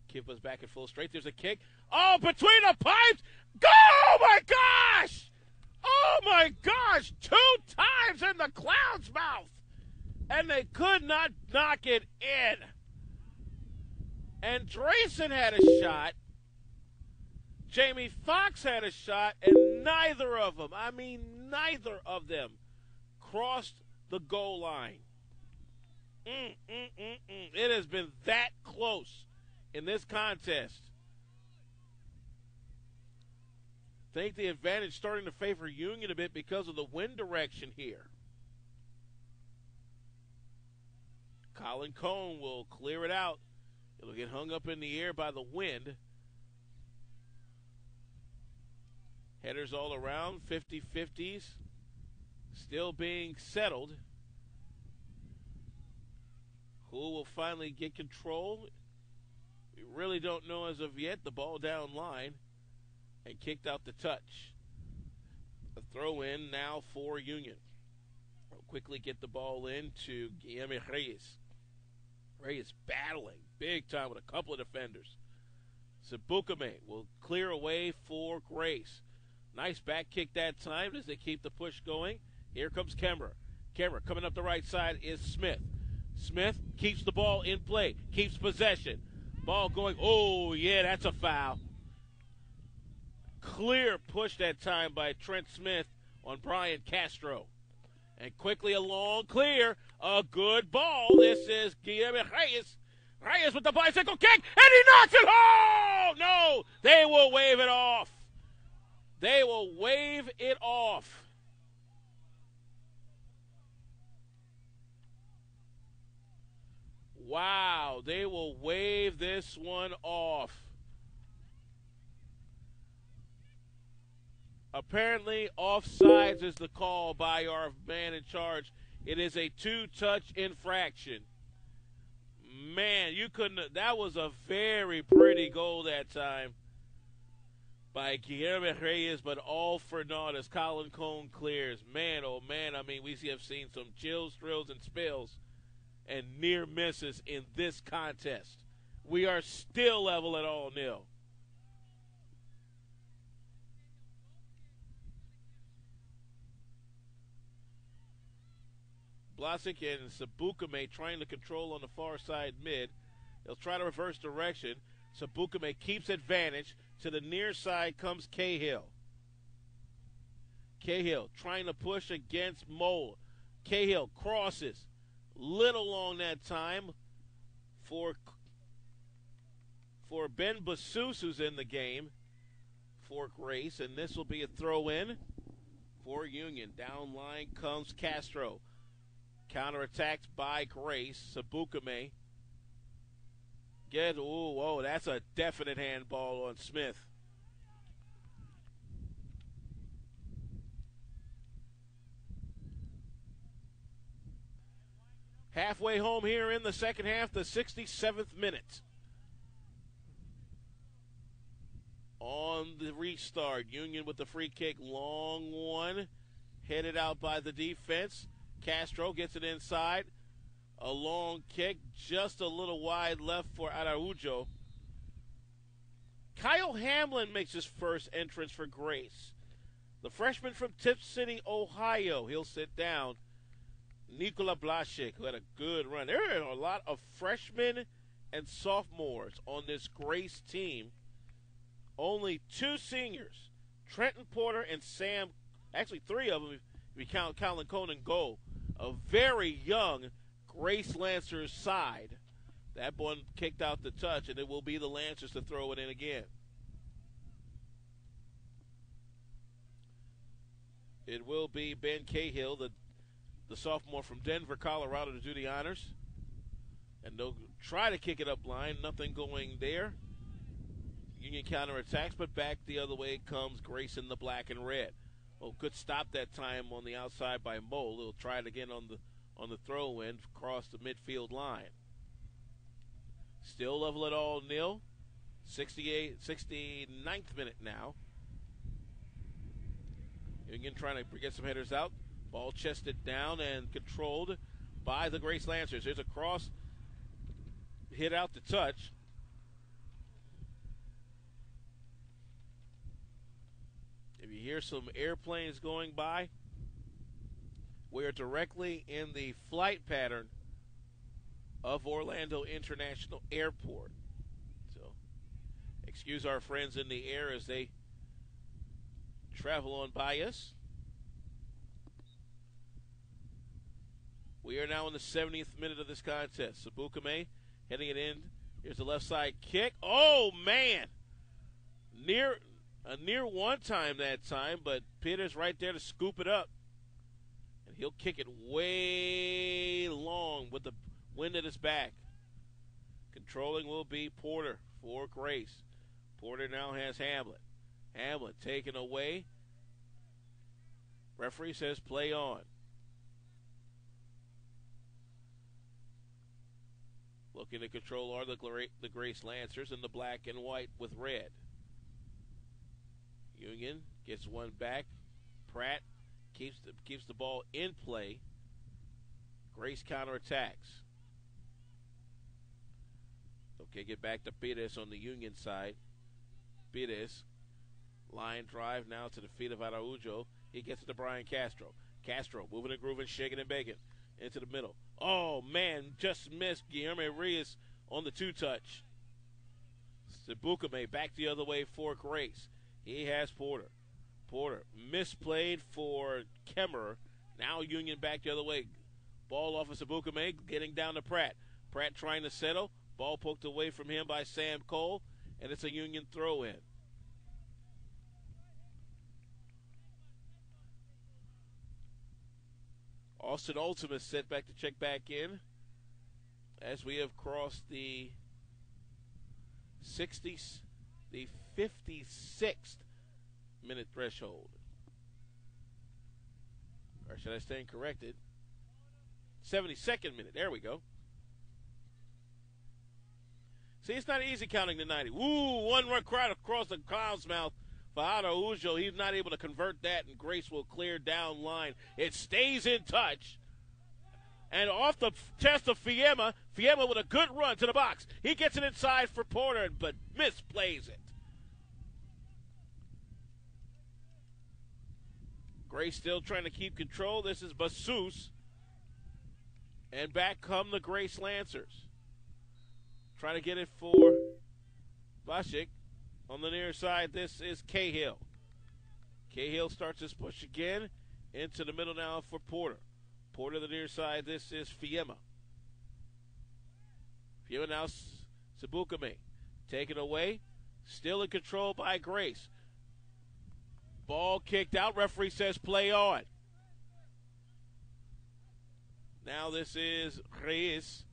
keep us back at full straight. There's a kick. Oh, between the pipes. Go! Oh, my gosh! Oh, my gosh! 2 times in the clown's mouth. And they could not knock it in. And Drayson had a shot. Jamie Foxx had a shot. And neither of them, crossed the goal line. It has been that close in this contest. I think the advantage starting to favor Union a bit because of the wind direction here. Colin Cone will clear it out. It'll get hung up in the air by the wind. Headers all around, 50-50s, still being settled. Who will finally get control? We really don't know as of yet. The ball down line and kicked out the touch. A throw in now for Union. We'll quickly get the ball in to Guillermo Reyes. Reyes battling big time with a couple of defenders. Sabukame will clear away for Grace. Nice back kick that time as they keep the push going. Here comes Kemmerer. Kemmerer coming up the right side is Smith. Smith keeps the ball in play, keeps possession. Ball going, oh, yeah, that's a foul. Clear push that time by Trent Smith on Brian Castro. And quickly along, clear, a good ball. This is Guillermo Reyes. Reyes with the bicycle kick, and he knocks it home! No, they will wave it off. They will wave it off. Wow, they will wave this one off. Apparently, offsides is the call by our man in charge. It is a 2-touch infraction. Man, you couldn't. That was a very pretty goal that time by Guillermo Reyes, but all for naught as Colin Cone clears. Man, oh man, I mean, we have seen some chills, thrills, and spills and near misses in this contest. We are still level at 0-0. Blasic and Sabukame trying to control on the far side mid. They'll try to reverse direction. Sabukame keeps advantage. To the near side comes Cahill. Cahill trying to push against Mole. Cahill crosses. Little long that time for Ben Basus, who's in the game for Grace, and this will be a throw-in for Union. Down line comes Castro. Counterattacked by Grace. Sabukame. Whoa, that's a definite handball on Smith. Halfway home here in the second half, the 67th minute. on the restart. Union with the free kick, long one, headed out by the defense. Castro gets it inside. A long kick, just a little wide left for Araujo. Kyle Hamlin makes his first entrance for Grace. The freshman from Tip City, Ohio. He'll sit down. Nikola Blasik, who had a good run. There are a lot of freshmen and sophomores on this Grace team. Only two seniors, Trenton Porter and Sam, actually three of them if you count Colin Conan goal. A very young Grace Lancers side. That one kicked out the touch, and it will be the Lancers to throw it in again. It will be Ben Cahill, the sophomore from Denver, Colorado, to do the honors. And they'll try to kick it up line. Nothing going there. Union counterattacks, but back the other way comes Grace in the black and red. Oh, good stop that time on the outside by Mole. They'll try it again on the throw-in across the midfield line. Still level at all nil. 69th minute now. Union trying to get some headers out. Ball chested down and controlled by the Grace Lancers. There's a cross hit out to touch. If you hear some airplanes going by, we are directly in the flight pattern of Orlando International Airport. So, excuse our friends in the air as they travel on by us. We are now in the 70th minute of this contest. Sabukame heading it in. Here's the left side kick. Oh, man! A near one time that time, but Peters right there to scoop it up. And he'll kick it way long with the wind at his back. Controlling will be Porter for Grace. Porter now has Hamlin. Hamlin taken away. Referee says play on. Looking to control are the Grace Lancers in the black and white with red. Union gets one back. Pratt keeps the ball in play. Grace counterattacks. Okay, get back to Pires on the Union side. Pires, line drive now to the feet of Araujo. He gets it to Brian Castro. Castro moving and grooving, shaking and baking into the middle. Oh, man, just missed Guillermo Reyes on the two-touch. Sabukame back the other way for Grace. He has Porter. Porter misplayed for Kemmerer. Now Union back the other way. Ball off of Sabukame, getting down to Pratt. Pratt trying to settle. Ball poked away from him by Sam Cole, and it's a Union throw-in. Austin Ultima is set back to check back in as we have crossed the 56th minute threshold. Or should I stand corrected? 72nd minute. There we go. See, it's not easy counting to 90. Woo, one run crowd across the clown's mouth for Araujo. He's not able to convert that, and Grace will clear down line. It stays in touch. And off the chest of Fiemma. Fiemma with a good run to the box. He gets it inside for Porter, but misplays it. Grace still trying to keep control. This is Bassus. And back come the Grace Lancers. Trying to get it for Bashik. On the near side, this is Cahill. Cahill starts his push again. Into the middle now for Porter. Porter the near side, this is Fiemma. Fiemma now Sabukame. Taken away. Still in control by Grace. Ball kicked out. Referee says play on. Now this is Reyes.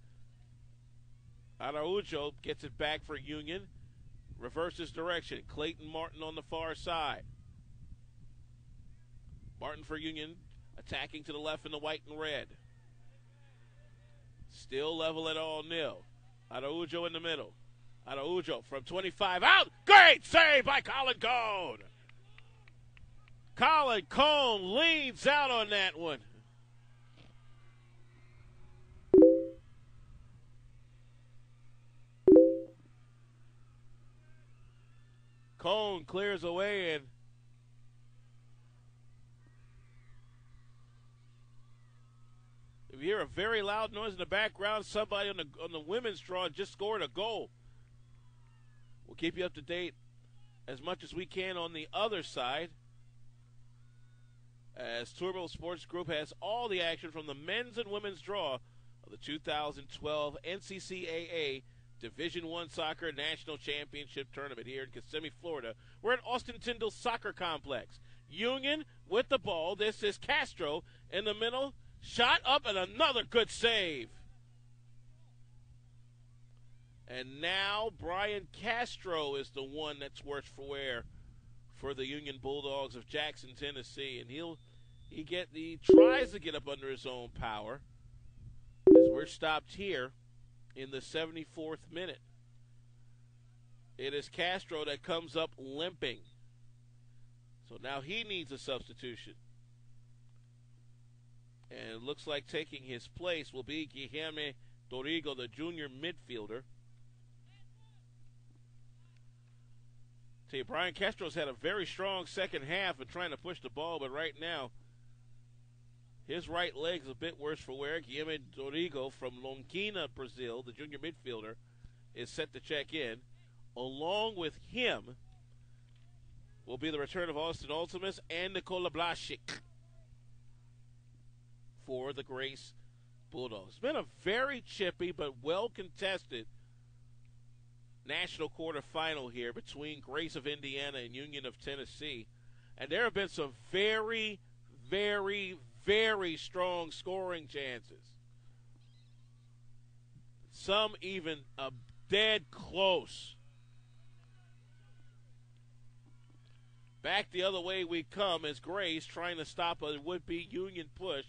Araujo gets it back for Union. Reverses direction. Clayton Martin on the far side. Martin for Union. Attacking to the left in the white and red. Still level at all nil. Araujo in the middle. Araujo from 25 out. Great save by Colin Cone. Colin Cone leans out on that one. Cone clears away, and if you hear a very loud noise in the background, somebody on the women's draw just scored a goal. We'll keep you up to date as much as we can on the other side, as Turbo Sports Group has all the action from the men's and women's draw of the 2012 NCCAA Division I Soccer National Championship Tournament here in Kissimmee, Florida. We're at Austin Tyndall Soccer Complex. Union with the ball. This is Castro in the middle. Shot up and another good save. And now Brian Castro is the one that's worse for wear for the Union Bulldogs of Jackson, Tennessee. And he tries to get up under his own power, as we're stopped here in the 74th minute. It is Castro that comes up limping. So now he needs a substitution. And it looks like taking his place will be Guilherme Dorigo, the junior midfielder. Tell you, Brian Castro's had a very strong second half of trying to push the ball, but right now his right leg's a bit worse for wear. Guilherme Dorigo from Longina, Brazil, the junior midfielder, is set to check in. Along with him will be the return of Austin Ultimus and Nikola Blasik for the Grace Bulldogs. It's been a very chippy but well-contested national quarterfinal here between Grace of Indiana and Union of Tennessee. And there have been some very, very, very strong scoring chances. Some even dead close. Back the other way we come as Grace trying to stop a would-be Union push.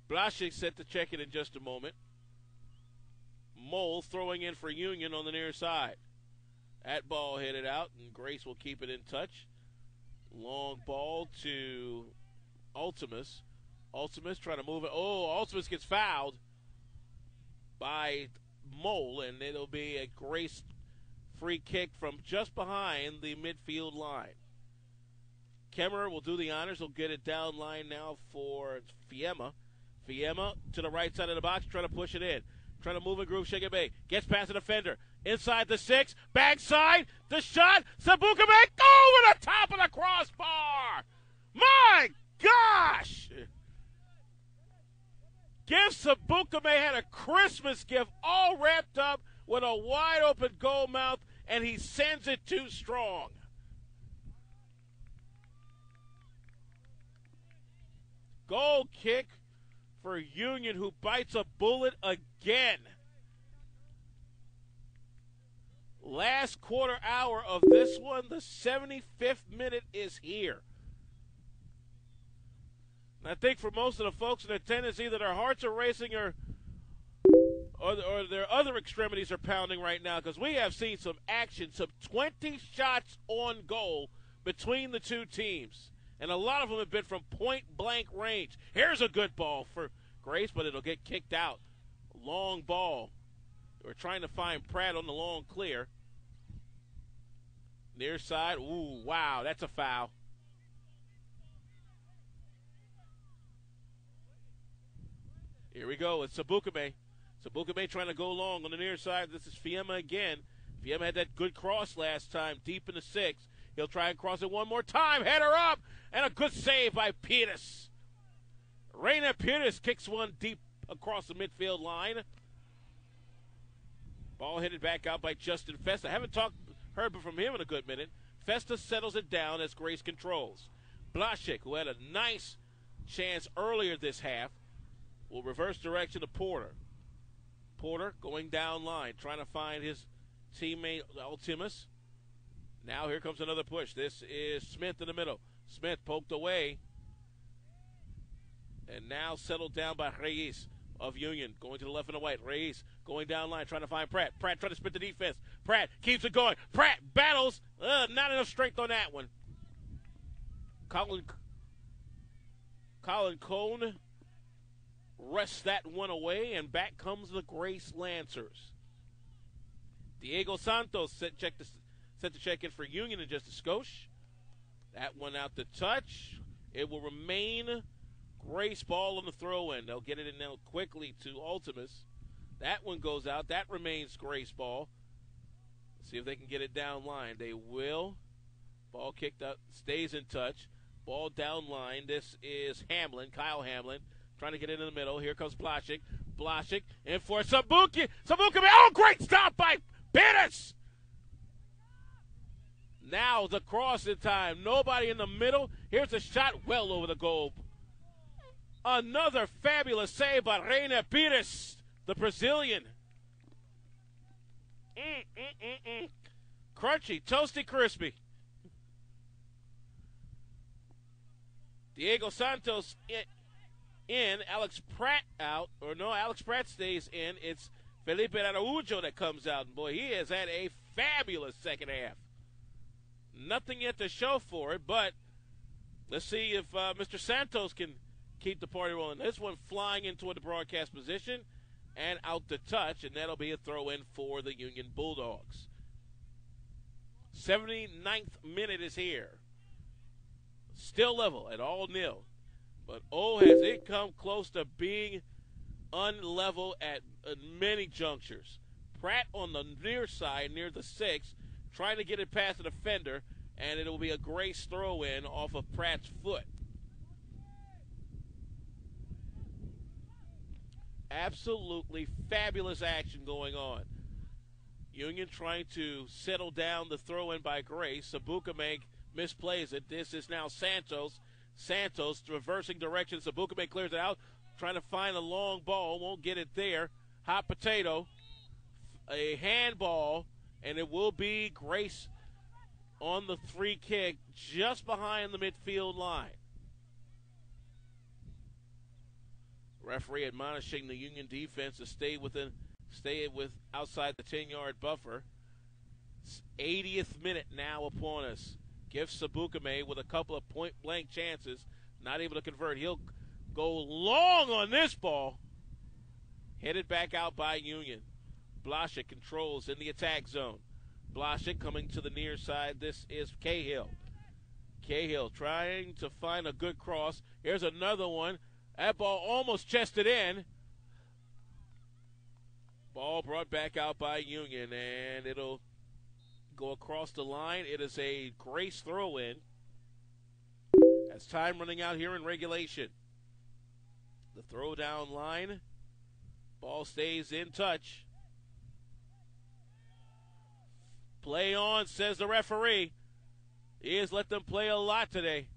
Blasik set to check it in just a moment. Mole throwing in for Union on the near side. That ball headed out, and Grace will keep it in touch. Long ball to Ultimus. Ultimus trying to move it. Oh, Ultimus gets fouled by Mole, and it'll be a Grace free kick from just behind the midfield line. Kemmerer will do the honors. He'll get it down line now for Fiemma. Fiemma to the right side of the box, trying to push it in. Trying to move and groove, shake it big. Gets past the defender. Inside the 6. Backside. The shot. Sabukame. Over the top of the crossbar. My gosh. Sabukame had a Christmas gift all wrapped up with a wide open goal mouth, and he sends it too strong. Goal kick for Union, who bites a bullet again. Last quarter hour of this one, the 75th minute is here. And I think for most of the folks in attendance, either their hearts are racing or their other extremities are pounding right now, because we have seen some action, some 20 shots on goal between the two teams. And a lot of them have been from point-blank range. Here's a good ball for Grace, but it'll get kicked out. Long ball. We're trying to find Pratt on the long clear. Near side. Ooh, wow, that's a foul. Here we go. It's Sabukame. Sabukame trying to go long on the near side. This is Fiemma again. Fiemma had that good cross last time, deep in the 6. He'll try and cross it one more time. Header up. And a good save by Pires. Reina Pires kicks one deep across the midfield line. Ball headed back out by Justin Festa. I haven't heard from him in a good minute. Festa settles it down as Grace controls. Blasik, who had a nice chance earlier this half, will reverse direction to Porter. Porter going down line, trying to find his teammate Ultimus. Now here comes another push. This is Smith in the middle. Smith poked away. And now settled down by Reyes. of Union. Going to the left and the right. Reyes going down line, trying to find Pratt. Pratt trying to split the defense. Pratt keeps it going. Pratt battles. Not enough strength on that one. Colin Cone wrests that one away, and back comes the Grace Lancers. Diego Santos set to check in for Union in just a skosh. That one out to touch. It will remain Grace ball on the throw-in. They'll get it in now quickly to Ultimus. That one goes out. That remains Grace ball. Let's see if they can get it down line. They will. Ball kicked up, stays in touch. Ball down line. This is Hamlin, Kyle Hamlin, trying to get it in the middle. Here comes Blaszczyk. Blaszczyk in for Sabuki. Sabuki. Oh, great stop by Pettis. Now the cross in time. Nobody in the middle. Here's a shot well over the goal. Another fabulous save by Reina Pires, the Brazilian. Crunchy, toasty, crispy. Diego Santos in. Alex Pratt out. Or no, Alex Pratt stays in. It's Felipe Araujo that comes out. And boy, he has had a fabulous second half. Nothing yet to show for it, but let's see if Mr. Santos can keep the party rolling. This one flying into the broadcast position and out to touch, and that'll be a throw-in for the Union Bulldogs. 79th minute is here. Still level at all nil. But oh, has it come close to being unlevel at many junctures. Pratt on the near side, near the 6, trying to get it past the defender, and it'll be a Grace throw-in off of Pratt's foot. Absolutely fabulous action going on. Union trying to settle down the throw-in by Grace. Sabukame misplays it. This is now Santos. Santos reversing direction. Sabukame clears it out, trying to find a long ball. Won't get it there. Hot potato. A handball, and it will be Grace on the free kick just behind the midfield line. Referee admonishing the Union defense to stay outside the 10-yard buffer. 80th minute now upon us. Gives Sabukame with a couple of point-blank chances. Not able to convert. He'll go long on this ball. Headed back out by Union. Blaszczyk controls in the attack zone. Blaszczyk coming to the near side. This is Cahill. Cahill trying to find a good cross. Here's another one. That ball almost chested in. Ball brought back out by Union, and it'll go across the line. It is a Grace throw-in. As time running out here in regulation. The throw down line. Ball stays in touch. Play on, says the referee. He has let them play a lot today.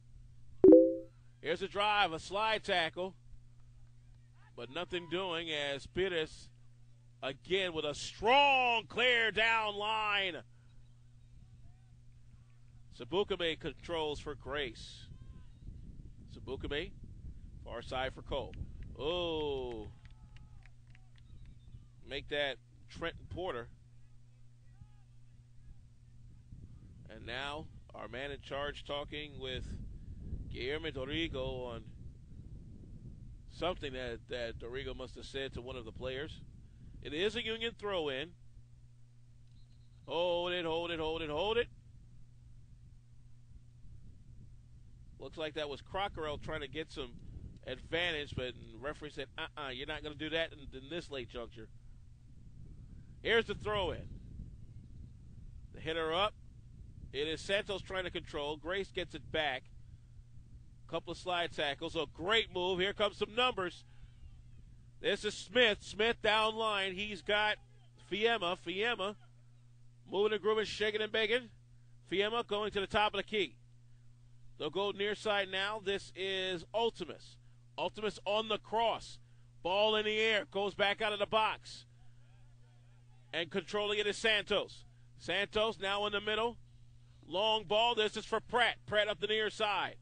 Here's a drive, a slide tackle. But nothing doing as Pires again with a strong clear down line. Sabukame controls for Grace. Sabukame, far side for Cole. Oh. Make that Trenton Porter. And now our man in charge talking with Guillermo Dorigo on something that Dorigo must have said to one of the players. It is a Union throw-in. Hold it, hold it, hold it, hold it. Looks like that was Crockerell trying to get some advantage, but the referee said, you're not going to do that in this late juncture. Here's the throw-in. The hitter up. It is Santos trying to control. Grace gets it back. Couple of slide tackles. A great move. Here comes some numbers. This is Smith. Smith down line. He's got Fiemma. Fiemma moving and grooving, shaking and begging. Fiemma going to the top of the key. They'll go near side now. This is Ultimus. Ultimus on the cross. Ball in the air. Goes back out of the box. And controlling it is Santos. Santos now in the middle. Long ball. This is for Pratt. Pratt up the near side.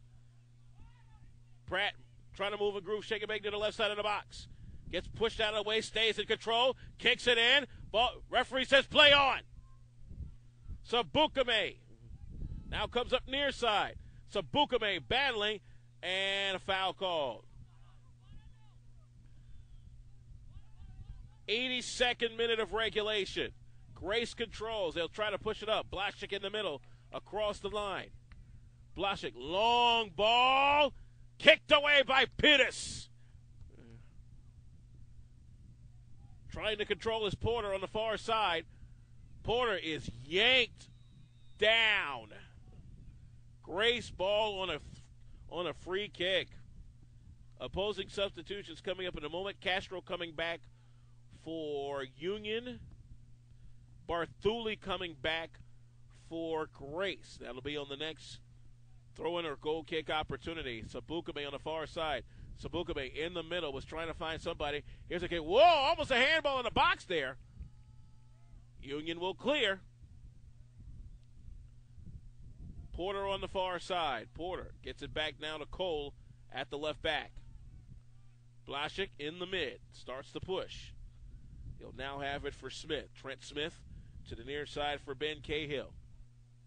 Pratt trying to move and groove, shake and bake to the left side of the box. Gets pushed out of the way, stays in control, kicks it in. Ball, referee says play on. Sabukame now comes up near side. Sabukame battling, and a foul called. 82nd minute of regulation. Grace controls. They'll try to push it up. Blaszczyk in the middle, across the line. Blaszczyk, long ball, kicked away by Pittis. Trying to control his Porter on the far side. Porter is yanked down. Grace ball on a free kick. Opposing substitutions coming up in a moment. Castro coming back for Union. Barthuli coming back for Grace. That'll be on the next throw-in or goal kick opportunity. Sabukame on the far side. Sabukame in the middle was trying to find somebody. Here's a kick. Whoa, almost a handball in the box there. Union will clear. Porter on the far side. Porter gets it back now to Cole at the left back. Blaszczyk in the mid. Starts the push. He'll now have it for Smith. Trent Smith to the near side for Ben Cahill.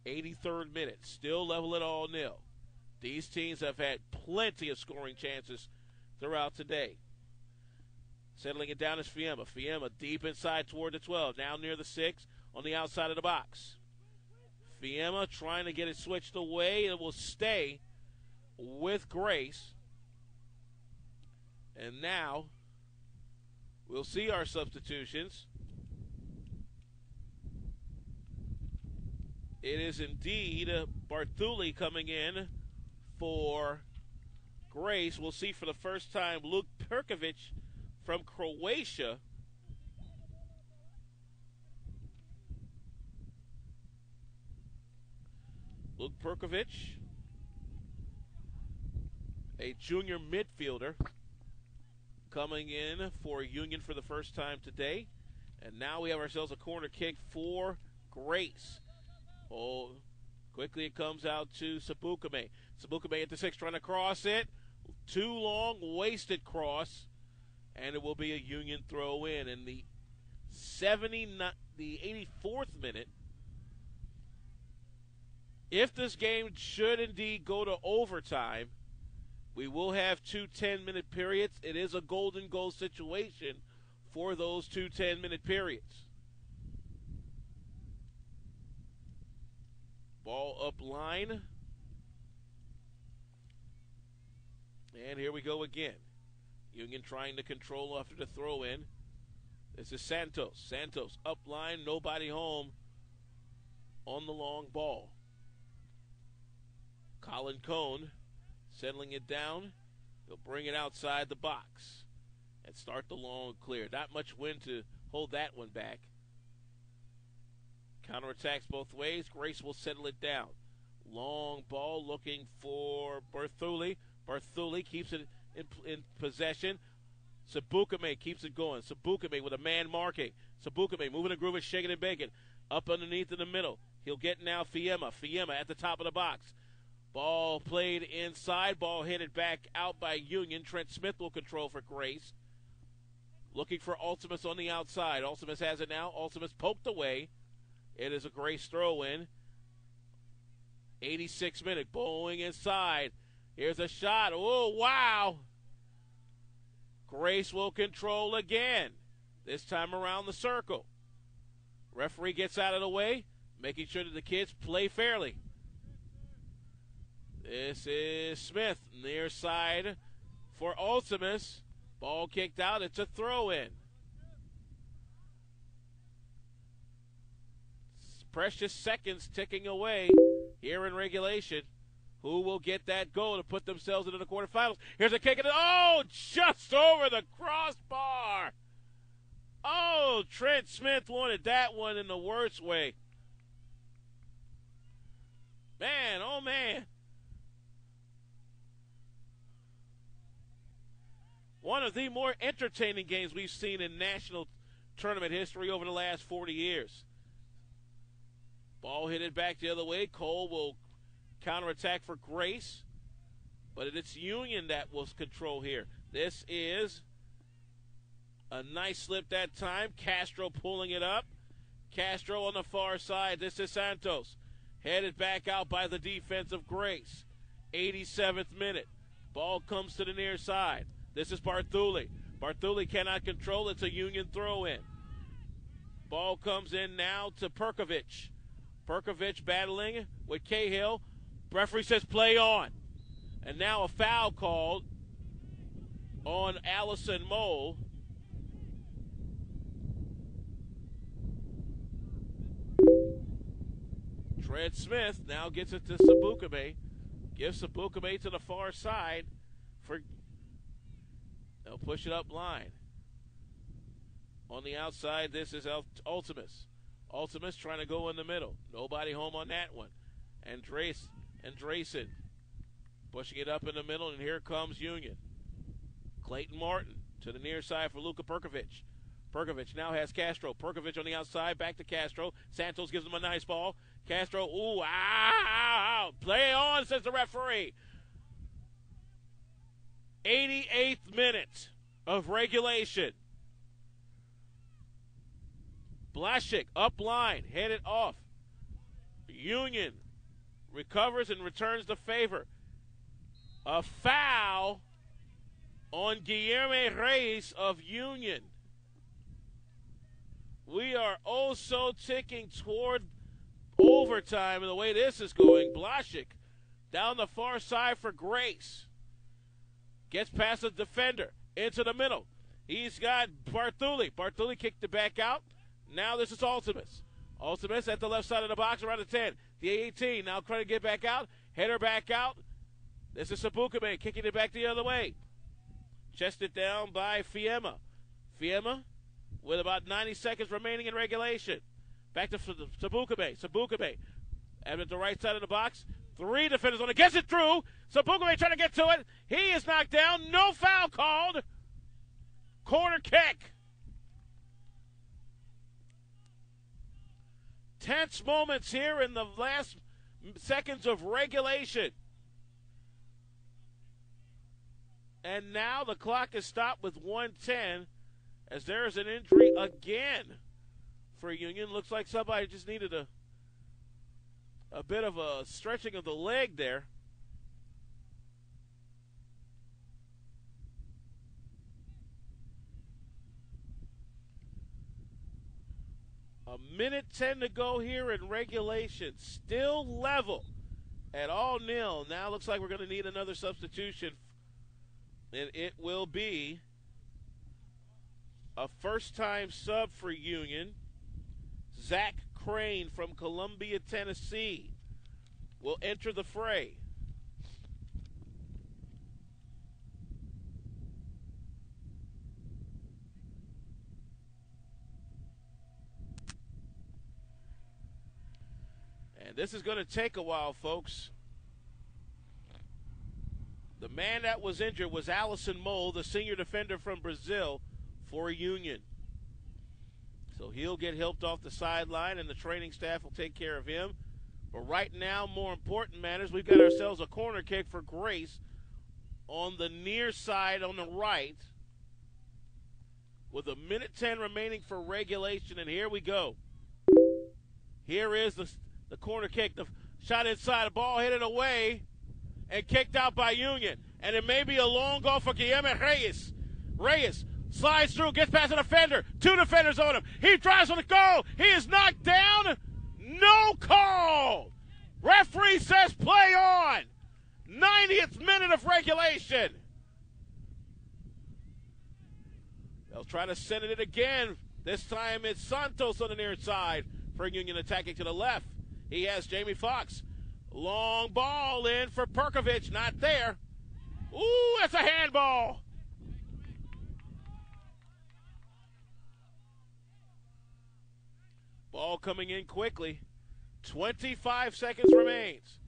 83rd minute. Still level it all nil. These teams have had plenty of scoring chances throughout today. Settling it down is Fiamma. Fiamma deep inside toward the 12. Now near the 6 on the outside of the box. Fiamma trying to get it switched away. It will stay with Grace. And now we'll see our substitutions. It is indeed Barthuli coming in for Grace. We'll see for the first time Luke Perkovic from Croatia. Luke Perkovic, a junior midfielder, coming in for Union for the first time today. And now we have ourselves a corner kick for Grace. Oh, quickly it comes out to Sabukame. Sabukame at the 6 trying to cross it. Too long, wasted cross. And it will be a Union throw in the 84th minute. If this game should indeed go to overtime, we will have two 10-minute periods. It is a golden goal situation for those two 10-minute periods. Ball up line. And here we go again. Union trying to control after the throw in. This is Santos. Santos up line, nobody home on the long ball. Colin Cone settling it down. He'll bring it outside the box and start the long clear. Not much wind to hold that one back. Counterattacks both ways. Grace will settle it down. Long ball looking for Barthuli. Barthuli keeps it in possession. Sabukame keeps it going. Sabukame with a man marking. Sabukame moving the groove and shaking and baking. Up underneath in the middle. He'll get now Fiamma. Fiamma at the top of the box. Ball played inside. Ball headed back out by Union. Trent Smith will control for Grace. Looking for Ultimus on the outside. Ultimus has it now. Ultimus poked away. It is a Grace throw-in. 86 minute. Bowling inside. Here's a shot. Oh, wow. Grace will control again. This time around the circle. Referee gets out of the way, making sure that the kids play fairly. This is Smith, near side for Ultimus. Ball kicked out. It's a throw-in. Precious seconds ticking away here in regulation. Who will get that goal to put themselves into the quarterfinals? Here's a kick. Oh, just over the crossbar. Oh, Trent Smith wanted that one in the worst way. Man, oh, man. One of the more entertaining games we've seen in national tournament history over the last 40 years. Ball hit it back the other way. Cole will counterattack for Grace. But it's Union that will control here. This is A nice slip that time. Castro pulling it up. Castro on the far side. This is Santos. Headed back out by the defense of Grace. 87th minute. Ball comes to the near side. This is Barthuli. Barthuli cannot control. It's a Union throw-in. Ball comes in now to Perkovic. Perkovic battling with Cahill. Referee says play on. And now a foul called on Allison Mole. Trent Smith now gets it to Sabukame. Gives Sabukame to the far side. They'll push it up line. On the outside, this is Ultimus. Ultimus trying to go in the middle. Nobody home on that one. And Drayson pushing it up in the middle, and here comes Union. Clayton Martin to the near side for Luka Perkovic. Perkovic now has Castro. Perkovic on the outside, back to Castro. Santos gives him a nice ball. Castro, ooh, ow, play on, says the referee. 88th minute of regulation. Blaszczyk up line, headed off. Union recovers and returns the favor. A foul on Guilherme Reyes of Union. We are also ticking toward overtime, and the way this is going, Blaszczyk down the far side for Grace. Gets past the defender, into the middle. He's got Barthuli. Barthuli kicked it back out. Now this is Ultimus. Ultimus at the left side of the box, around the 10. The 18, now trying to get back out. Header back out. This is Sabukame kicking it back the other way. Chested down by Fiema. Fiema with about 90 seconds remaining in regulation. Back to Sabukame. Sabukame at the right side of the box. 3 defenders on it. Gets it through. Sabukame trying to get to it. He is knocked down. No foul called. Corner kick. Tense moments here in the last seconds of regulation. And now the clock is stopped with 1:10 as there is an injury again for Union. Looks like somebody just needed a bit of a stretching of the leg there. A minute 10 to go here in regulation. Still level at all nil. Now looks like we're going to need another substitution. And it will be a first-time sub for Union. Zach Crane from Columbia, Tennessee will enter the fray. And this is going to take a while, folks. The man that was injured was Allison Mole, the senior defender from Brazil for Union. So he'll get helped off the sideline, and the training staff will take care of him. But right now, more important matters, we've got ourselves a corner kick for Grace on the near side on the right with a minute 10 remaining for regulation, and here we go. Here is the corner kick. The shot inside, the ball hit it away and kicked out by Union. And it may be a long goal for Guilherme Reyes. Reyes slides through, gets past the defender. 2 defenders on him. He drives on the goal. He is knocked down. No call. Referee says play on. 90th minute of regulation. They'll try to send it again. This time it's Santos on the near side for Union attacking to the left. He has Jamie Foxx. Long ball in for Perkovic. Not there. Ooh, that's a handball. Ball coming in quickly. 25 seconds remains.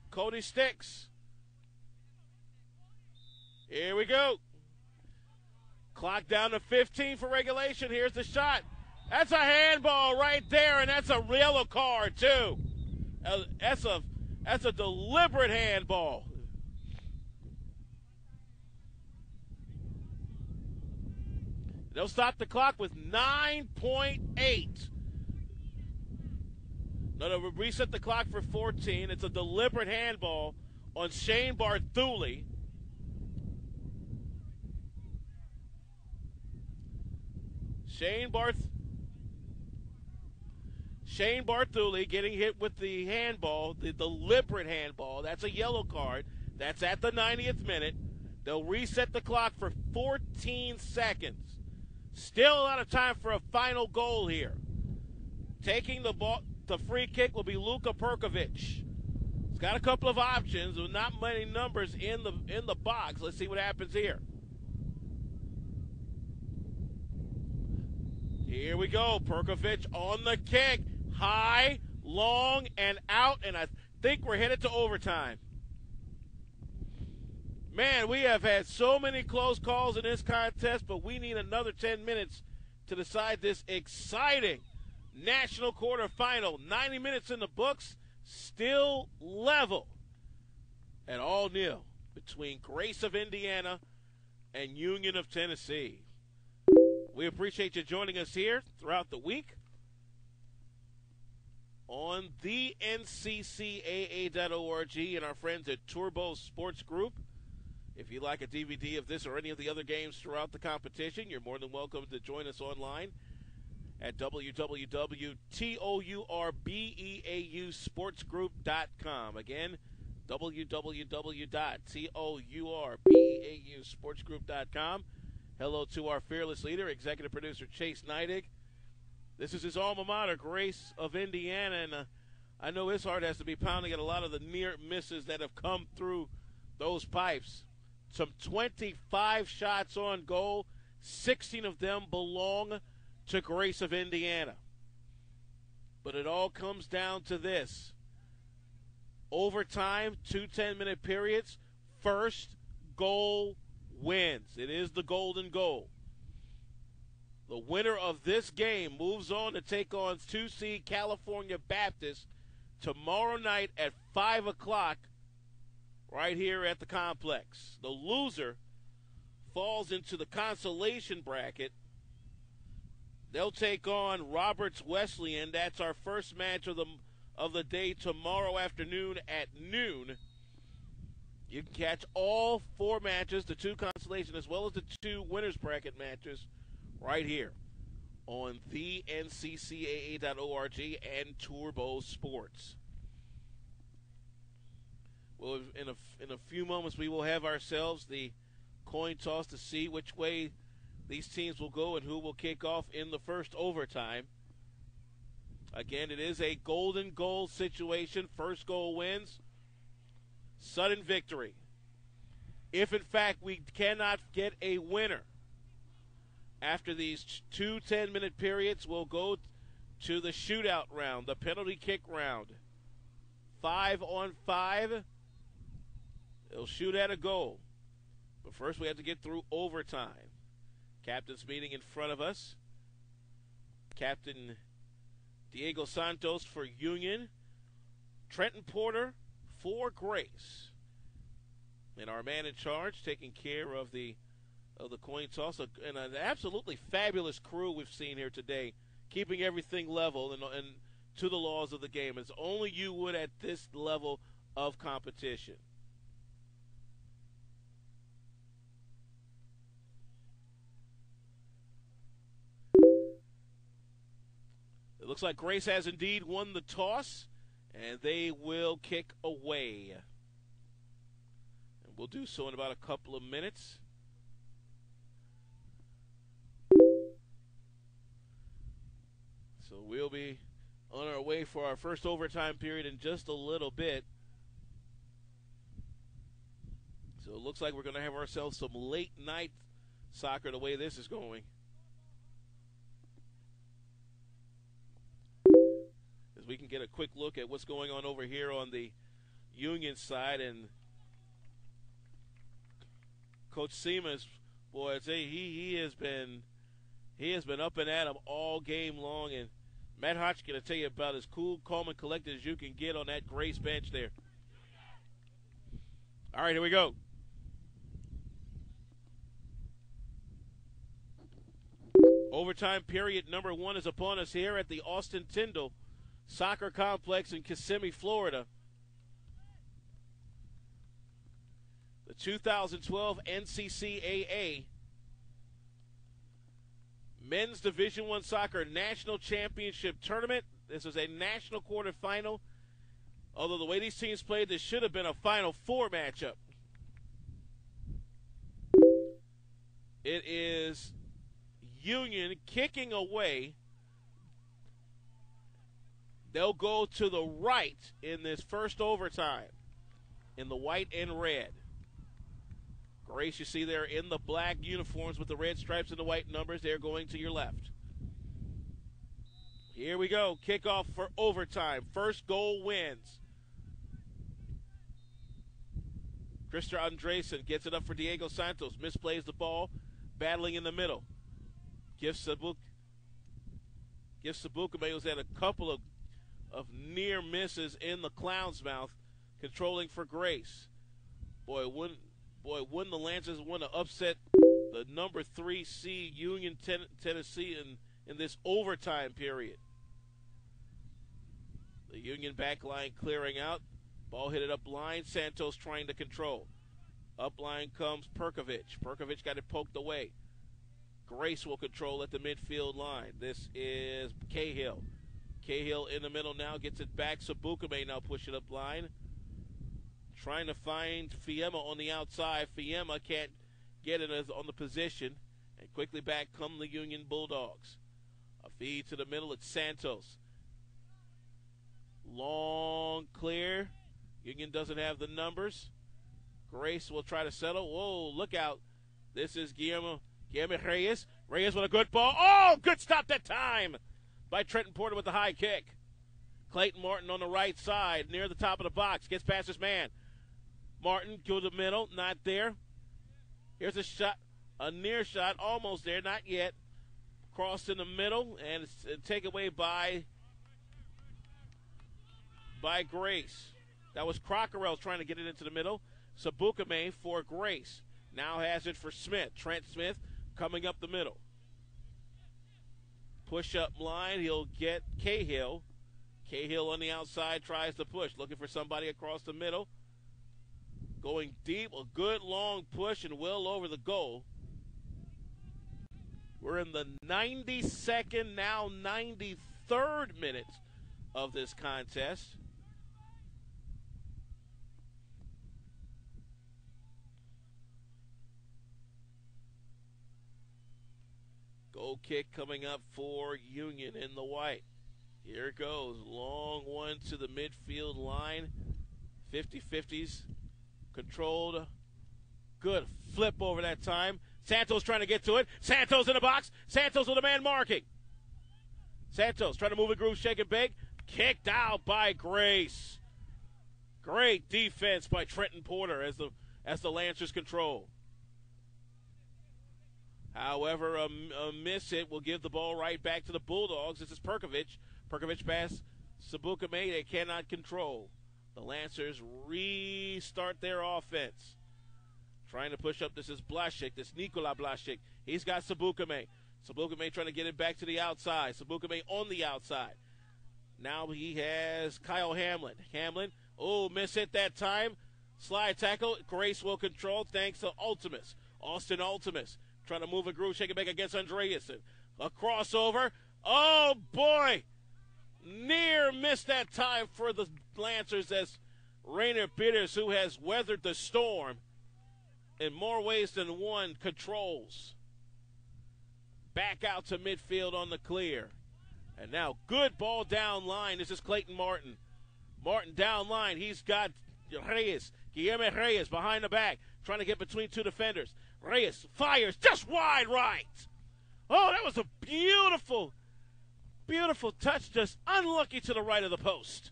Cody Sticks. Here we go. Clock down to 15 for regulation. Here's the shot. That's a handball right there, and that's a yellow card, too. That's a deliberate handball. They'll stop the clock with 9.8. No, we'll reset the clock for 14. It's a deliberate handball on Shane Barthuli. Shane Barthuli getting hit with the handball, the deliberate handball. That's a yellow card. That's at the 90th minute. They'll reset the clock for 14 seconds. Still a lot of time for a final goal here. Taking the ball, the free kick will be Luka Perkovic. He's got a couple of options with not many numbers in the box. Let's see what happens here. Here we go. Perkovic on the kick. High, long, and out, and I think we're headed to overtime. Man, we have had so many close calls in this contest, but we need another 10 minutes to decide this exciting national quarterfinal. 90 minutes in the books, still level at all nil between Grace of Indiana and Union of Tennessee. We appreciate you joining us here throughout the week on the nccaa.org and our friends at Turbo Sports Group. If you like a DVD of this or any of the other games throughout the competition, you're more than welcome to join us online at www.tourbeausportsgroup.com. Again, www.tourbeausportsgroup.com. Hello to our fearless leader, executive producer Chase Neidig. This is his alma mater, Grace of Indiana, and I know his heart has to be pounding at a lot of the near misses that have come through those pipes. Some 25 shots on goal, 16 of them belong to Grace of Indiana. But it all comes down to this. Overtime, 2 10-minute periods, first goal wins. It is the golden goal. The winner of this game moves on to take on 2C California Baptist tomorrow night at 5 o'clock right here at the complex. The loser falls into the consolation bracket. They'll take on Roberts Wesleyan. That's our first match of the day tomorrow afternoon at noon. You can catch all 4 matches, the 2 consolation as well as the 2 winners bracket matches, right here on the nccaa.org and Turbo Sports. Well, in a few moments, we will have ourselves the coin toss to see which way these teams will go and who will kick off in the first overtime. Again, it is a golden goal situation. First goal wins. Sudden victory. If, in fact, we cannot get a winner after these 2 10-minute periods, we'll go to the shootout round, the penalty kick round. 5 on 5. They'll shoot at a goal. But first we have to get through overtime. Captain's meeting in front of us. Captain Diego Santos for Union. Trenton Porter for Grace. And our man in charge taking care of the coin toss. And an absolutely fabulous crew we've seen here today, keeping everything level and to the laws of the game, as only you would at this level of competition. It looks like Grace has indeed won the toss, and they will kick away. And we'll do so in about a couple of minutes. So we'll be on our way for our first overtime period in just a little bit. So it looks like we're going to have ourselves some late night soccer the way this is going. As we can get a quick look at what's going on over here on the Union side, and Coach Seamus, boy, I'd say he has been up and at 'em all game long, and Matt Hodge going to tell you about as cool, calm, and collected as you can get on that Grace bench there. All right, here we go. Overtime period number 1 is upon us here at the Austin Tyndall Soccer Complex in Kissimmee, Florida. The 2012 NCCAA Men's Division I Soccer National Championship Tournament. This is a national quarterfinal. Although the way these teams played, this should have been a Final Four matchup. It is Union kicking away. They'll go to the right in this first overtime in the white and red. Grace, you see there in the black uniforms with the red stripes and the white numbers. They're going to your left. Here we go. Kickoff for overtime. First goal wins. Krister Andresen gets it up for Diego Santos. Misplays the ball. Battling in the middle. Gives Sabukame, who's had a couple of near misses in the clown's mouth, controlling for Grace. Boy, wouldn't the Lancers want to upset the number 3 seed Union Tennessee in this overtime period. The Union back line clearing out. Ball hit it up line. Santos trying to control. Up line comes Perkovic. Perkovic got it poked away. Grace will control at the midfield line. This is Cahill. Cahill in the middle now, gets it back. Sabukame now push it up line. Trying to find Fiema on the outside. Fiema can't get it on the position. And quickly back come the Union Bulldogs. A feed to the middle, it's Santos. Long clear. Union doesn't have the numbers. Grace will try to settle. Whoa, look out. This is Guillermo Reyes. Reyes with a good ball. Oh, good stop that time by Trenton Porter with the high kick. Clayton Martin on the right side near the top of the box. Gets past his man. Martin go to the middle. Not there. Here's a shot. A near shot. Almost there. Not yet. Crossed in the middle. And it's taken away by Grace. That was Crockerell trying to get it into the middle. Sabukame for Grace. Now has it for Smith. Trent Smith coming up the middle. Push up line. He'll get Cahill. Cahill on the outside tries to push. Looking for somebody across the middle. Going deep. A good long push and well over the goal. We're in the 92nd, now 93rd minute of this contest. Goal kick coming up for Union in the white. Here it goes. Long one to the midfield line. 50-50s. Controlled. Good flip over that time. Santos trying to get to it. Santos in the box. Santos with a man marking. Santos trying to move a groove, shake and bake. Kicked out by Grace. Great defense by Trenton Porter as the Lancers control. However, a miss hit will give the ball right back to the Bulldogs. This is Perkovic. Perkovic pass Sabukame. They cannot control. The Lancers restart their offense. Trying to push up. This is Blaszczyk. This Nikola Blaszczyk. He's got Sabukame. Sabukame trying to get it back to the outside. Sabukame on the outside. Now he has Kyle Hamlin. Hamlin, miss hit that time. Slide tackle. Grace will control thanks to Ultimus. Austin Ultimus. Trying to move a groove, shake it back against Andreasen. A crossover. Oh, boy. Near missed that time for the Lancers as Rainer Peters, who has weathered the storm in more ways than one, controls. Back out to midfield on the clear. And now good ball down line. This is Clayton Martin. Martin down line. He's got Reyes. Guillermo Reyes behind the back. Trying to get between two defenders. Reyes fires just wide right. Oh, that was a beautiful, beautiful touch. Just unlucky to the right of the post.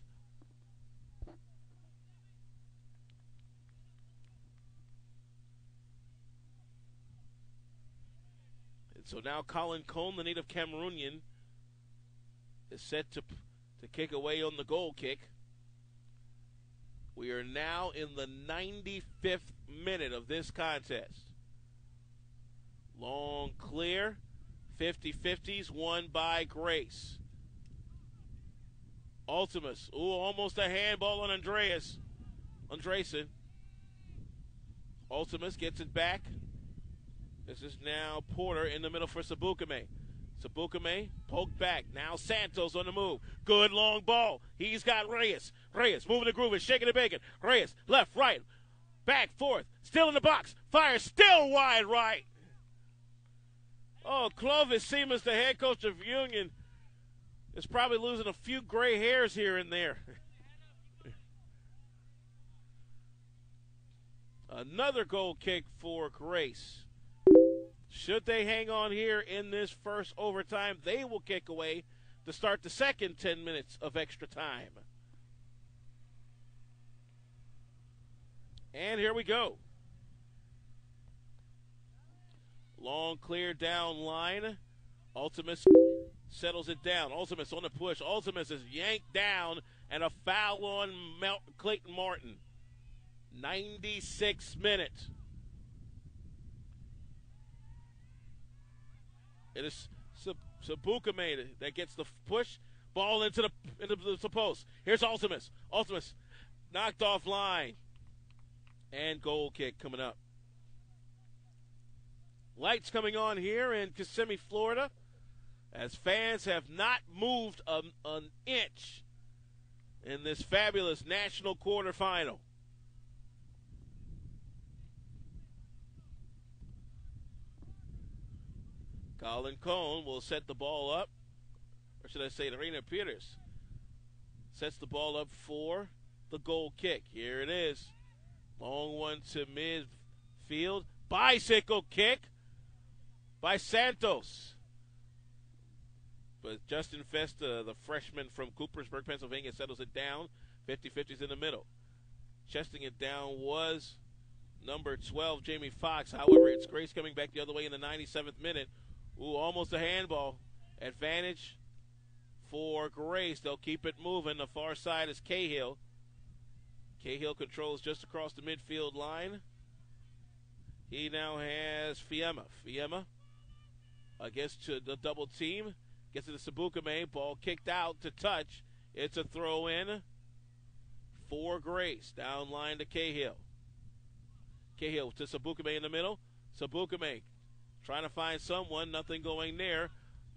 And so now Colin Cone, the native Cameroonian, is set to kick away on the goal kick. We are now in the 95th minute of this contest. Long clear. 50-50s won by Grace. Ultimus. Ooh, almost a handball on Andreessen. Ultimus gets it back. This is now Porter in the middle for Sabukame. Sabukame poked back. Now Santos on the move. Good long ball. He's got Reyes. Reyes moving the groove and shaking the bacon. Reyes left, right, back, forth. Still in the box. Fires still wide right. Oh, Clovis Siemens, the head coach of Union, is probably losing a few gray hairs here and there. Another goal kick for Grace. Should they hang on here in this first overtime, they will kick away to start the second 10 minutes of extra time. And here we go. Long clear down line. Ultimus settles it down. Ultimus on the push. Ultimus is yanked down, and a foul on Clayton Martin. 96 minutes. It is Sabukame that gets the push. Ball into the post. Here's Ultimus. Ultimus knocked off line. And goal kick coming up. Lights coming on here in Kissimmee, Florida, as fans have not moved an inch in this fabulous national quarterfinal. Colin Cohn will set the ball up, or should I say Rainer Peters sets the ball up for the goal kick. Here it is. Long one to midfield. Bicycle kick by Santos. But Justin Festa, the freshman from Coopersburg, Pennsylvania, settles it down. 50-50s in the middle. Chesting it down was number 12, Jamie Foxx. However, it's Grace coming back the other way in the 97th minute. Ooh, almost a handball. Advantage for Grace. They'll keep it moving. The far side is Cahill. Cahill controls just across the midfield line. He now has Fiemma. Fiemma against the double team. Gets it to Sabukame. Ball kicked out to touch. It's a throw in for Grace. Down line to Cahill. Cahill to Sabukame in the middle. Sabukame trying to find someone. Nothing going there.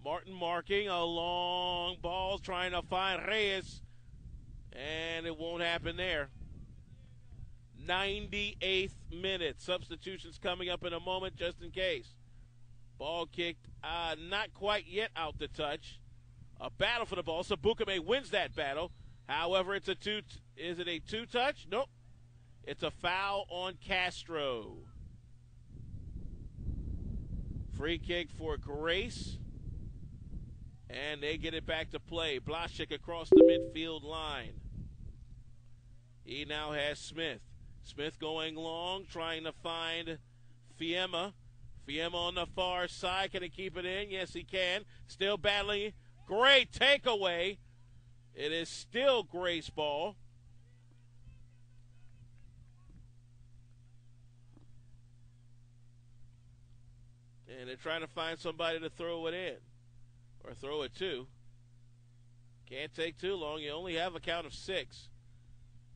Martin marking a long ball. Trying to find Reyes. And it won't happen there. 98th minute. Substitutions coming up in a moment just in case. Ball kicked, not quite yet out to touch. A battle for the ball. Sabukame wins that battle. However, it's is it a two-touch? Nope. It's a foul on Castro. Free kick for Grace. And they get it back to play. Blaszczyk across the midfield line. He now has Smith. Smith going long, trying to find Fiemma. Fiemma on the far side. Can he keep it in? Yes, he can. Still battling. Great takeaway. It is still Grace ball. And they're trying to find somebody to throw it in. Or throw it to. Can't take too long. You only have a count of 6.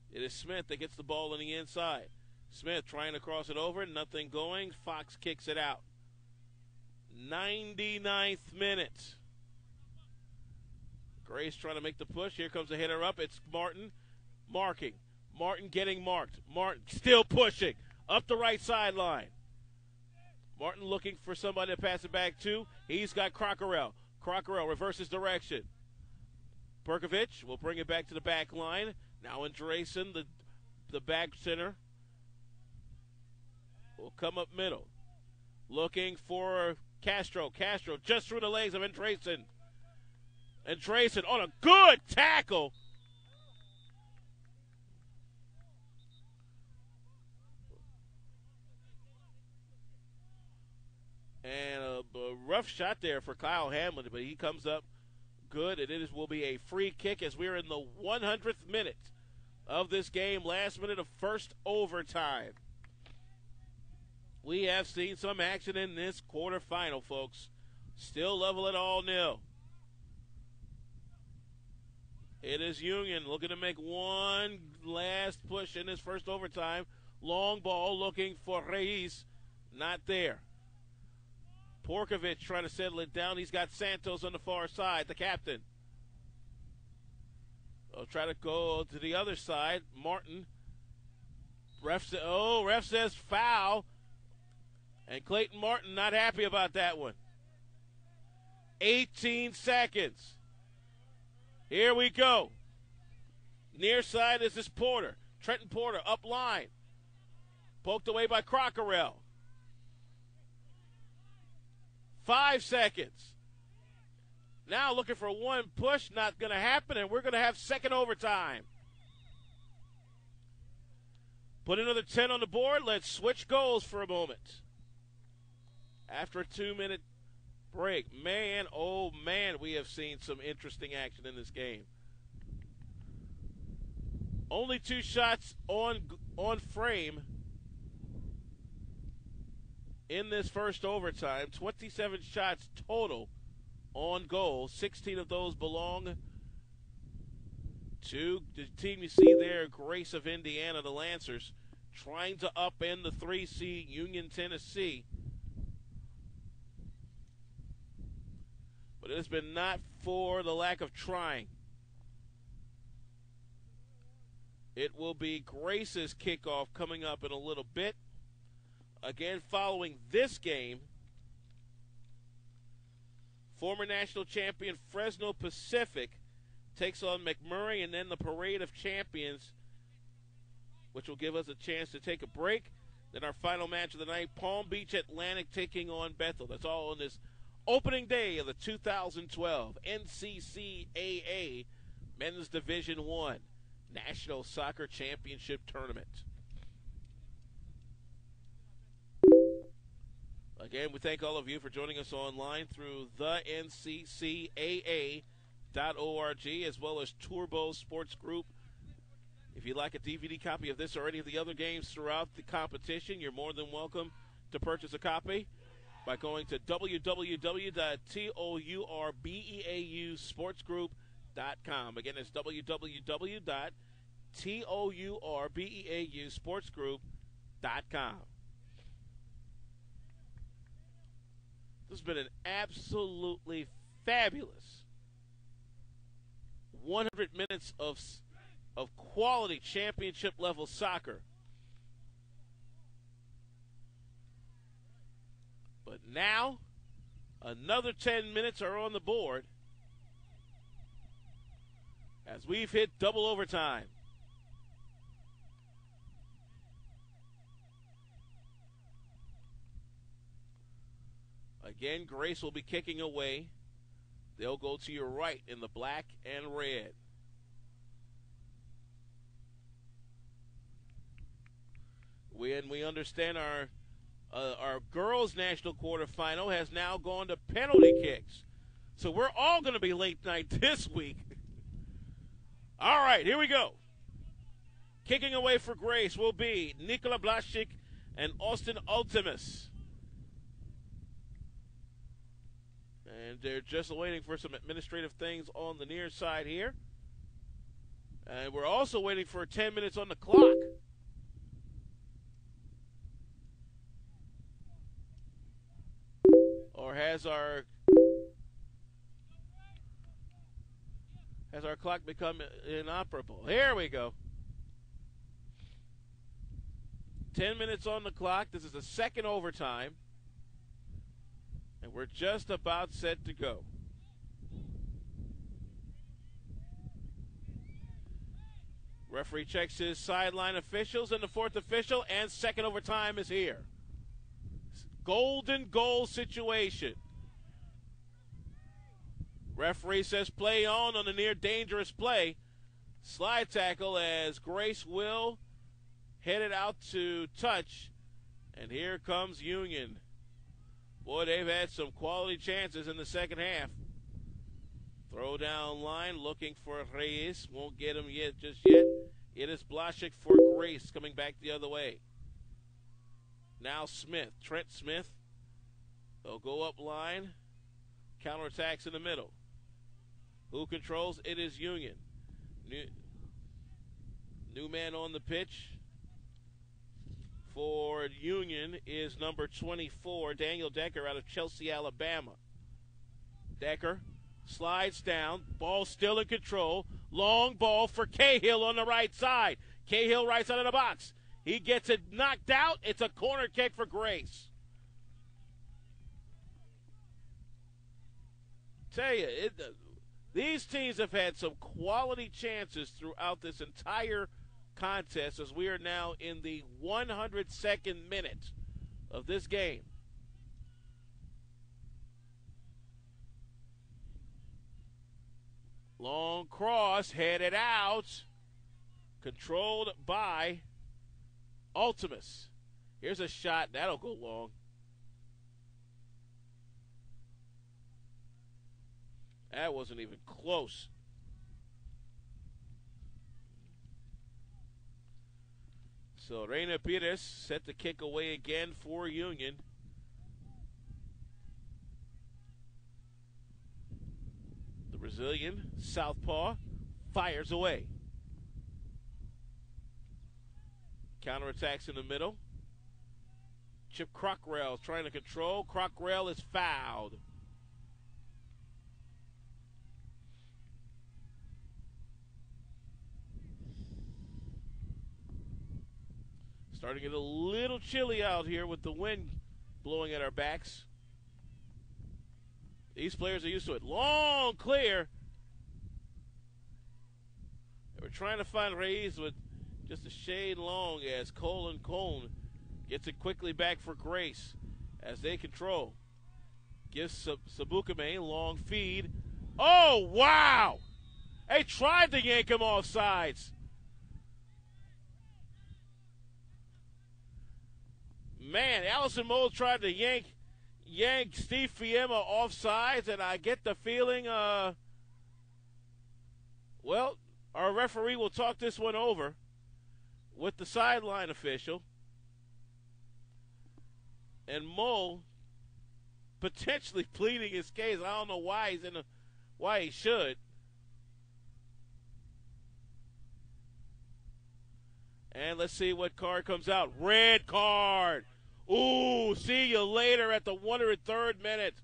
It is Smith that gets the ball on the inside. Smith trying to cross it over. Nothing going. Fox kicks it out. 99th minute. Grace trying to make the push. Here comes the hitter up. It's Martin marking. Martin getting marked. Martin still pushing. Up the right sideline. Martin looking for somebody to pass it back to. He's got Crockerell. Crockerell reverses direction. Berkovich will bring it back to the back line. Now Andreessen, the back center, will come up middle. Looking for Castro. Castro just through the legs of Andreessen. Andreessen on a good tackle. And a rough shot there for Kyle Hamlin, but he comes up good, and will be a free kick as we're in the 100th minute of this game, last minute of first overtime. We have seen some action in this quarterfinal, folks. Still level at all nil. It is Union looking to make one last push in this first overtime. Long ball looking for Reyes. Not there. Porkovich trying to settle it down. He's got Santos on the far side, the captain. They'll try to go to the other side. Martin. Ref says foul. And Clayton Martin not happy about that one. 18 seconds. Here we go. Near side is Porter. Trenton Porter up line. Poked away by Crockerell. 5 seconds. Now looking for one push. Not going to happen, and we're going to have second overtime. Put another 10 on the board. Let's switch goals for a moment. After a 2-minute break. Man, oh man, we have seen some interesting action in this game. Only 2 shots on frame in this first overtime. 27 shots total on goal. 16 of those belong to the team you see there, Grace of Indiana, the Lancers, trying to upend the 3 seed Union, Tennessee. But it has been not for the lack of trying. It will be Grace's kickoff coming up in a little bit. Again, following this game, former national champion Fresno Pacific takes on McMurray, and then the Parade of Champions, which will give us a chance to take a break. Then our final match of the night, Palm Beach Atlantic taking on Bethel. That's all on this opening day of the 2012 NCCAA Men's Division I National Soccer Championship Tournament. Again, we thank all of you for joining us online through the nccaa.org as well as Turbo Sports Group. If you'd like a DVD copy of this or any of the other games throughout the competition, you're more than welcome to purchase a copy by going to www.tourbeausportsgroup.com. Again, it's www.tourbeausportsgroup.com. This has been an absolutely fabulous 100 minutes of quality championship-level soccer. But now, another 10 minutes are on the board as we've hit double overtime. Again, Grace will be kicking away. They'll go to your right in the black and red. We understand our girls' national quarterfinal has now gone to penalty kicks. So we're all going to be late night this week. All right, here we go. Kicking away for Grace will be Nikola Blasik and Austin Ultimus. And they're just waiting for some administrative things on the near side here. And we're also waiting for 10 minutes on the clock. Or has our clock become inoperable? Here we go. 10 minutes on the clock. This is the second overtime. And we're just about set to go. Referee checks his sideline officials and the fourth official, and second overtime is here. Golden goal situation. Referee says play on the near dangerous play. Slide tackle as Grace will head it out to touch. And here comes Union. Boy, they've had some quality chances in the second half. Throw down line, looking for Reyes. Won't get him just yet. It is Blasik for Grace, coming back the other way. Now Smith, Trent Smith. They'll go up line. Counterattacks in the middle. Who controls? It is Union. New man on the pitch for Union is number 24, Daniel Decker out of Chelsea, Alabama. Decker slides down, ball still in control. Long ball for Cahill on the right side. Cahill right side of the box. He gets it knocked out. It's a corner kick for Grace. Tell you, these teams have had some quality chances throughout this entire contest as we are now in the 102nd minute of this game. Long cross, headed out, controlled by Ultimus. Here's a shot, that'll go long. That wasn't even close. So Reina Pires set the kick away again for Union. The Brazilian southpaw fires away. Counterattacks in the middle. Chip Crockrell trying to control. Crockrell is fouled. Starting to get a little chilly out here with the wind blowing at our backs. These players are used to it. Long clear. They were trying to find Reyes with just a shade long as Colin Cone gets it quickly back for Grace as they control. Gives Sabukame long feed. Oh, wow! They tried to yank him off sides. Man, Allison Mold tried to yank Steve Fiemma off sides, and I get the feeling, well, our referee will talk this one over with the sideline official. And Mold potentially pleading his case. I don't know why why he should. And let's see what card comes out. Red card. Ooh, see you later at the 103rd minute.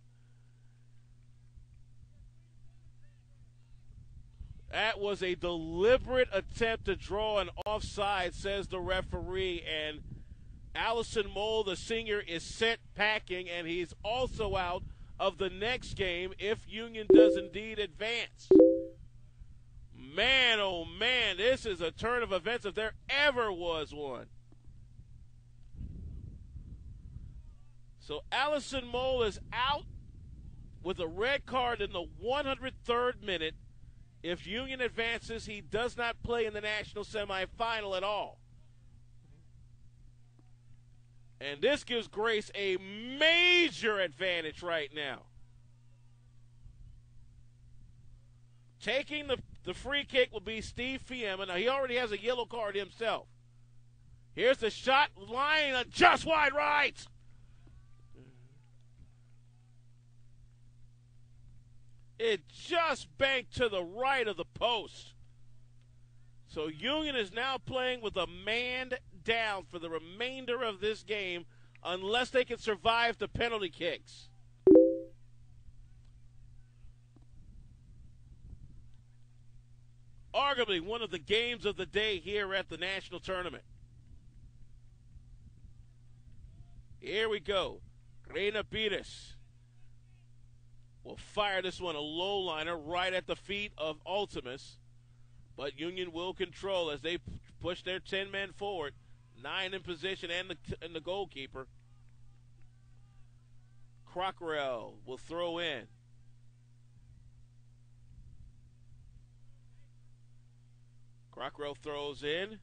That was a deliberate attempt to draw an offside, says the referee. And Allison Mole, the senior, is sent packing, and he's also out of the next game if Union does indeed advance. Man, oh man, this is a turn of events if there ever was one. So Allison Mole is out with a red card in the 103rd minute. If Union advances, he does not play in the national semifinal at all. And this gives Grace a major advantage right now. Taking the free kick will be Steve Fiemma. Now, he already has a yellow card himself. Here's the shot, line just wide right. It just banked to the right of the post. So Union is now playing with a man down for the remainder of this game unless they can survive the penalty kicks. Arguably one of the games of the day here at the national tournament. Here we go. Reina Pires will fire this one, a low liner right at the feet of Ultimus. But Union will control as they push their 10 men forward. 9 in position and the goalkeeper. Crockrell will throw in. Crockrell throws in.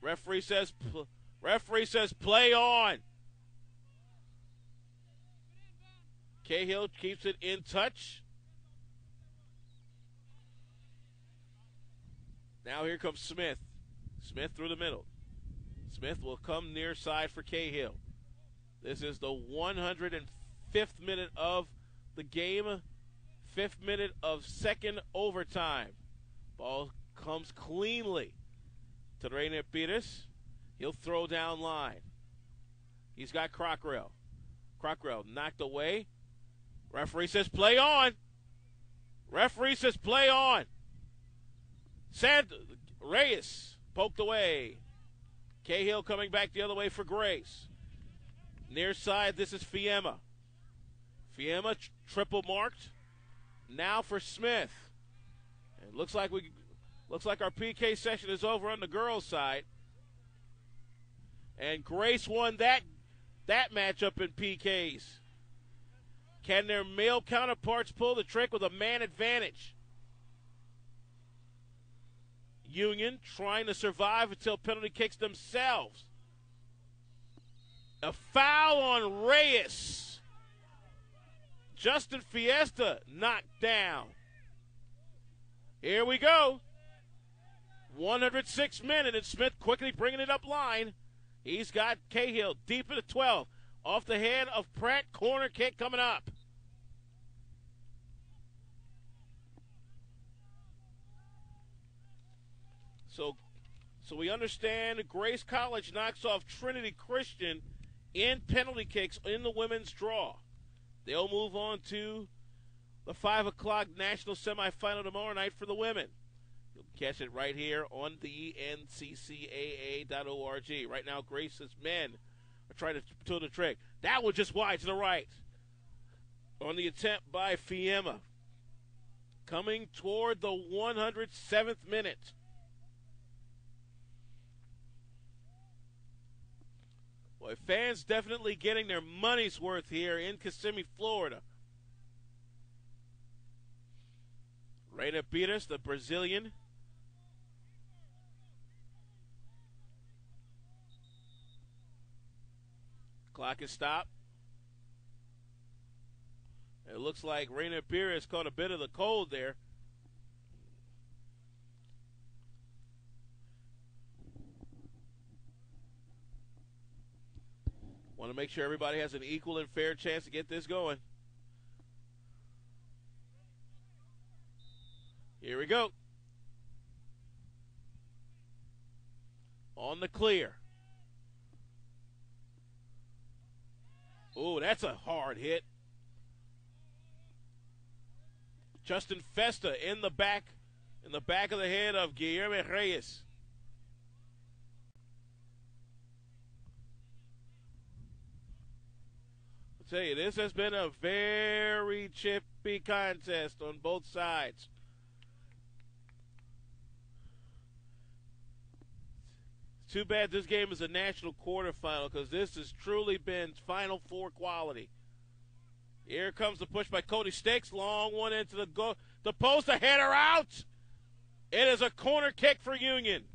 Referee says play on. Cahill keeps it in touch. Now here comes Smith. Smith through the middle. Smith will come near side for Cahill. This is the 105th 5th minute of the game, 5th minute of second overtime. Ball comes cleanly to Rainier Peters. He'll throw down line. He's got Crockrell. Crockrell knocked away. Referee says play on. Referee says play on. Reyes poked away. Cahill coming back the other way for Grace. Near side, this is Fiemma. Fiemma triple marked. Now for Smith. It looks like our PK session is over on the girls' side. And Grace won that matchup in PKs. Can their male counterparts pull the trick with a man advantage? Union trying to survive until penalty kicks themselves. A foul on Reyes. Justin Fiesta knocked down. Here we go. 106 minutes, and Smith quickly bringing it up line. He's got Cahill deep in the 12. Off the head of Pratt, corner kick coming up. So we understand Grace College knocks off Trinity Christian in penalty kicks in the women's draw. They'll move on to the 5 o'clock national semifinal tomorrow night for the women. You'll catch it right here on the nccaa.org. Right now, Grace's men are trying to pull the trick. That one just wide to the right. On the attempt by Fiemma. Coming toward the 107th minute. Boy, fans definitely getting their money's worth here in Kissimmee, Florida. Reina Peters, the Brazilian. Clock is stopped. It looks like Reina Peters caught a bit of the cold there. Want to make sure everybody has an equal and fair chance to get this going. Here we go. On the clear. Oh, that's a hard hit. Justin Festa in the back of the head of Guillermo Reyes. I'll tell you, this has been a very chippy contest on both sides. Too bad this game is a national quarterfinal because this has truly been Final Four quality. Here comes the push by Cody Sticks. Long one into the post. A header out. It is a corner kick for Union.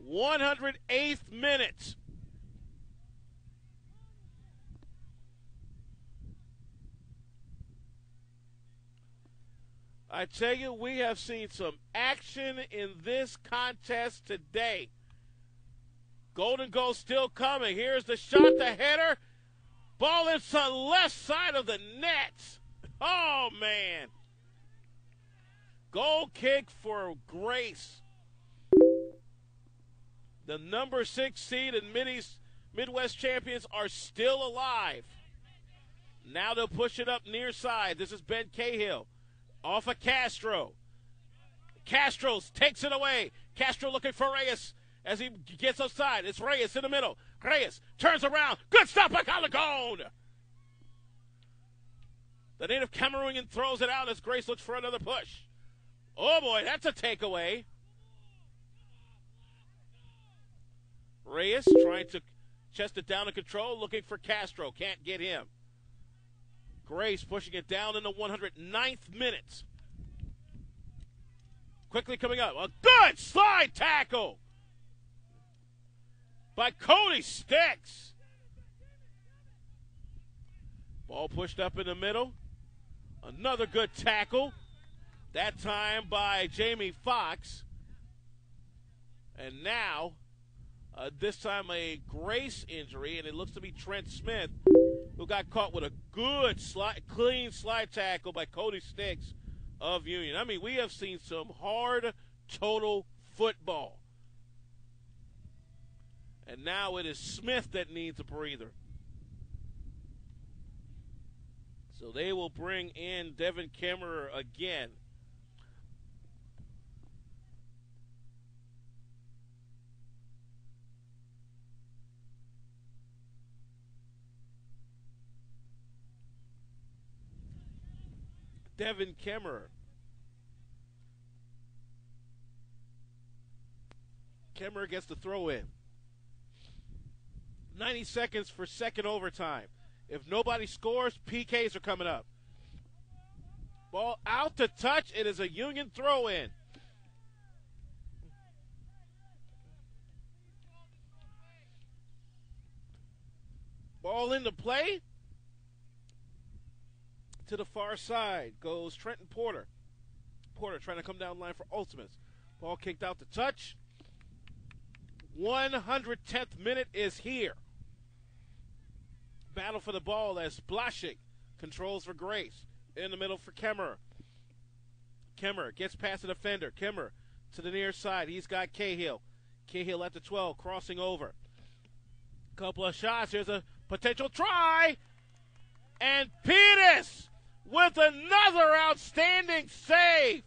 108th minute. I tell you, we have seen some action in this contest today. Golden goal still coming. Here's the shot, the header. Ball into the left side of the net. Oh, man. Goal kick for Grace. The number 6 seed and Midwest champions are still alive. Now they'll push it up near side. This is Ben Cahill. Off of Castro. Castro takes it away. Castro looking for Reyes. As he gets outside, it's Reyes in the middle. Reyes turns around. Good stop by Calagone. The native Cameroonian throws it out as Grace looks for another push. Oh, boy, that's a takeaway. Reyes trying to chest it down in control, looking for Castro. Can't get him. Grace pushing it down in the 109th minute. Quickly coming up. A good slide tackle by Cody Sticks. Ball pushed up in the middle. Another good tackle. That time by Jamie Fox. And now, this time a Grace injury, and it looks to be Trent Smith, who got caught with a Good clean slide tackle by Cody Sticks of Union. I mean, we have seen some hard total football. And now it is Smith that needs a breather. So they will bring in Devin Kemmerer again. Devin Kemmerer. Kemmerer gets the throw in. 90 seconds for second overtime. If nobody scores, PKs are coming up. Ball out to touch. It is a Union throw in. Ball into play. To the far side goes Trenton Porter. Porter trying to come down the line for Ultimates. Ball kicked out to touch. 110th minute is here. Battle for the ball as Blaszczyk controls for Grace. In the middle for Kemmerer. Kemmerer gets past the defender. Kemmerer to the near side. He's got Cahill. Cahill at the 12, crossing over. Couple of shots. Here's a potential try. And Pettis with another outstanding save.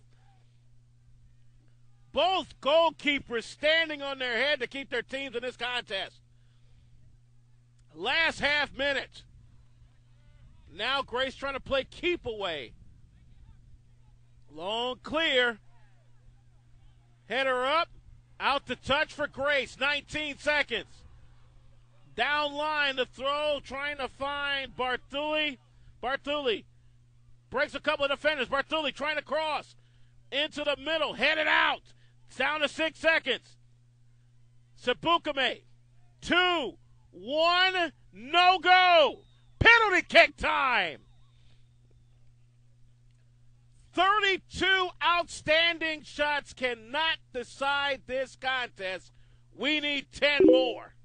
Both goalkeepers standing on their head to keep their teams in this contest. Last half minute. Now Grace trying to play keep away. Long clear. Header up. Out to touch for Grace. 19 seconds. Down line to throw. Trying to find Bartuli. Bartuli breaks a couple of defenders. Bartuli trying to cross. Into the middle. Headed out. It's down to 6 seconds. Sabukame. 2, 1, no go. Penalty kick time. 32 outstanding shots cannot decide this contest. We need 10 more.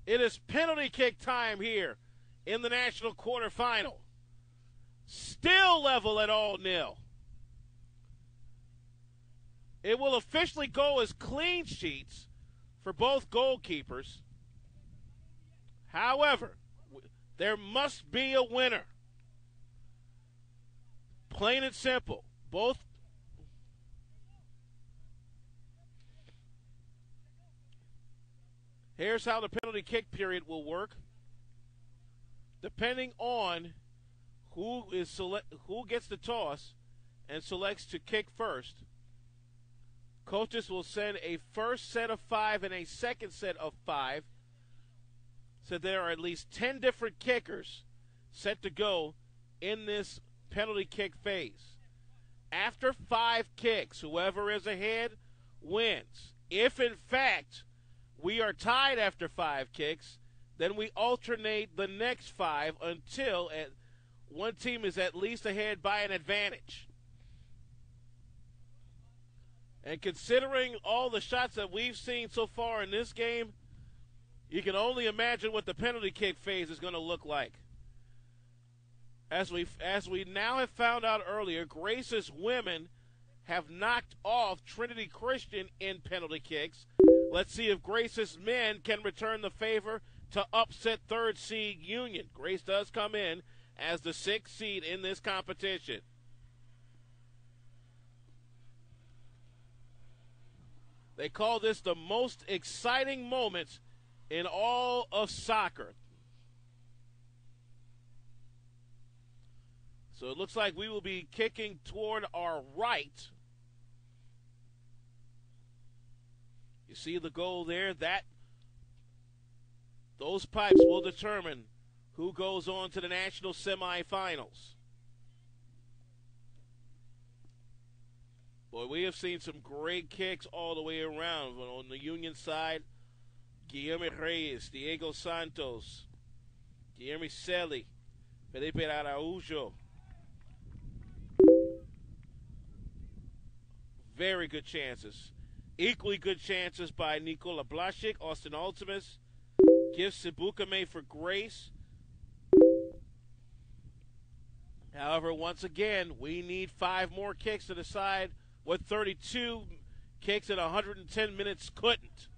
It is penalty kick time here in the national quarterfinal. Still level at 0-0. It will officially go as clean sheets for both goalkeepers. However, there must be a winner. Plain and simple. Both. Here's how the penalty kick period will work. Depending on who gets the toss and selects to kick first, coaches will send a first set of 5 and a second set of 5. So there are at least 10 different kickers set to go in this penalty kick phase. After 5 kicks, whoever is ahead wins. If, in fact, we are tied after 5 kicks, then we alternate the next 5 until one team is at least ahead by an advantage. And considering all the shots that we've seen so far in this game, you can only imagine what the penalty kick phase is going to look like. As we now have found out earlier, Grace's women have knocked off Trinity Christian in penalty kicks. Let's see if Grace's men can return the favor to upset third seed Union. Grace does come in as the 6th seed in this competition. They call this the most exciting moment in all of soccer. So it looks like we will be kicking toward our right. You see the goal there? Those pipes will determine who goes on to the national semifinals. Boy, we have seen some great kicks all the way around. On the Union side, Guillermo Reyes, Diego Santos, Guillermo Celi, Felipe Araujo. Very good chances. Equally good chances by Nikola Blaszczyk, Austin Ultimus, gives Sibukame for Grace. However, once again, we need 5 more kicks to decide what 32 kicks in 110 minutes couldn't.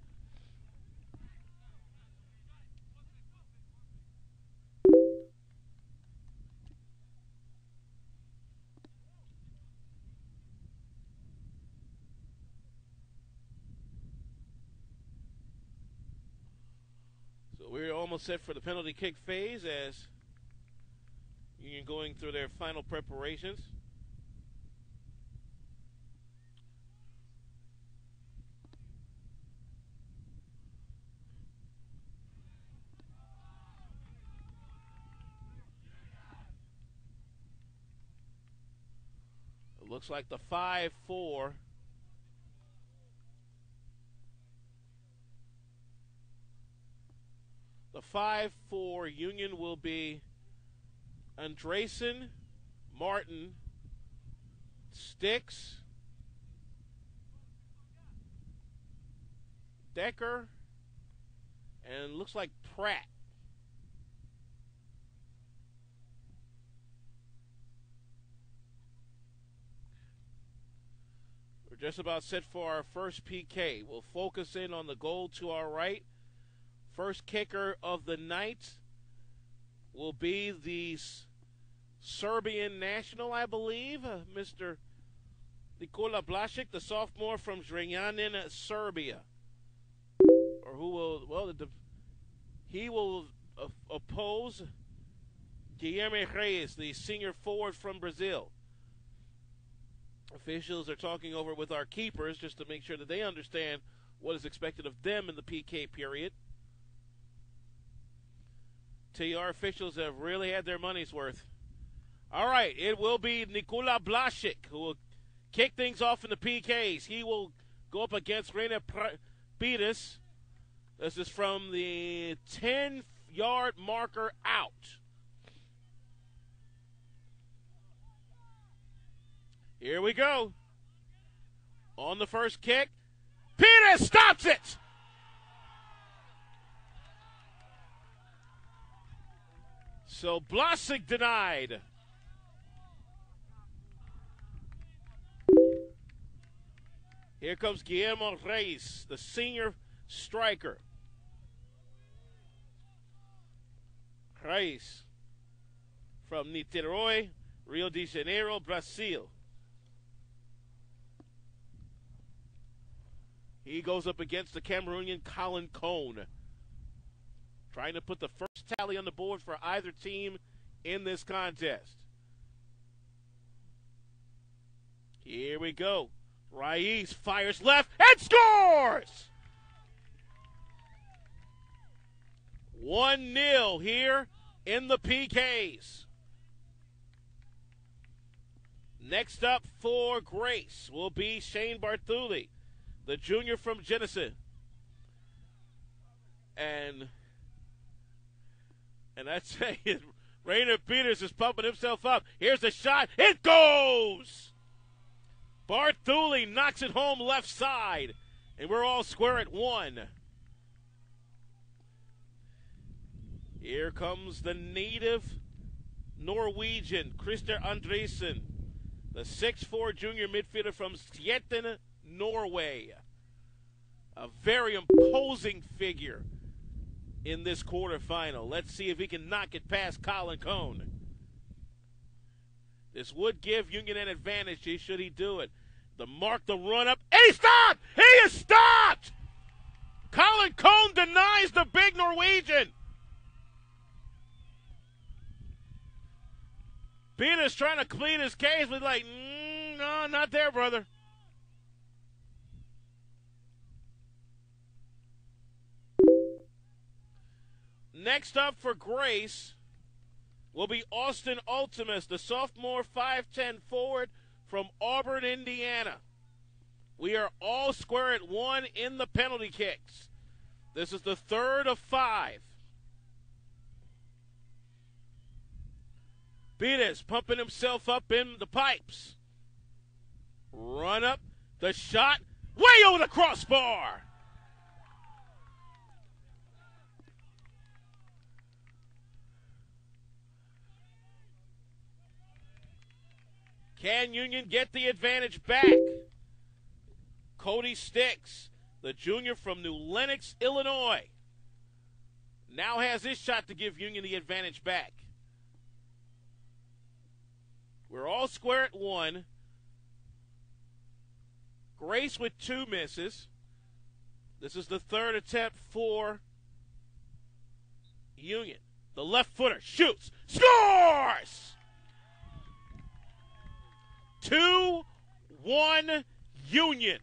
So we're almost set for the penalty kick phase as Union going through their final preparations. It looks like the 5-4. The 5-4 Union will be Andresen, Martin, Sticks, Decker, and looks like Pratt. We're just about set for our first PK. We'll focus in on the goal to our right. First kicker of the night will be the Serbian national, I believe, Mr. Nikola Blasic, the sophomore from Zrenjanin, Serbia. Or who will, well, he will oppose Guilherme Reis, the senior forward from Brazil. Officials are talking over with our keepers just to make sure that they understand what is expected of them in the PK period. TR officials have really had their money's worth. All right, it will be Nikola Blasic who will kick things off in the PKs. He will go up against Reina Pires. This is from the 10-yard marker out. Here we go. On the first kick, Pires stops it. So Blasic denied. Here comes Guillermo Reis, the senior striker. Reis from Niterói, Rio de Janeiro, Brazil. He goes up against the Cameroonian Colin Cone, trying to put the first tally on the board for either team in this contest. Here we go. Reis fires left and scores! 1-0 here in the PKs. Next up for Grace will be Shane Barthuli, the junior from Jenison. And I tell you, Rainer Peters is pumping himself up. Here's the shot. It goes! Barthuli knocks it home left side, and we're all square at 1. Here comes the native Norwegian, Christer Andresen, the 6'4 junior midfielder from Skjetten, Norway. A very imposing figure in this quarterfinal. Let's see if he can knock it past Colin Cone. This would give Union an advantage should he do it. The mark, the run up, and he stopped! He is stopped! Colin Cone denies the big Norwegian. Peter's trying to clean his case, but like, no, not there, brother. Next up for Grace will be Austin Ultimus, the sophomore 5'10 forward from Auburn, Indiana. We are all square at 1 in the penalty kicks. This is the third of 5. Beatis pumping himself up in the pipes. Run up, the shot, way over the crossbar. Can Union get the advantage back? Cody Sticks, the junior from New Lenox, Illinois, now has his shot to give Union the advantage back. We're all square at 1. Grace with 2 misses. This is the third attempt for Union. The left footer shoots, scores! 2-1 Union.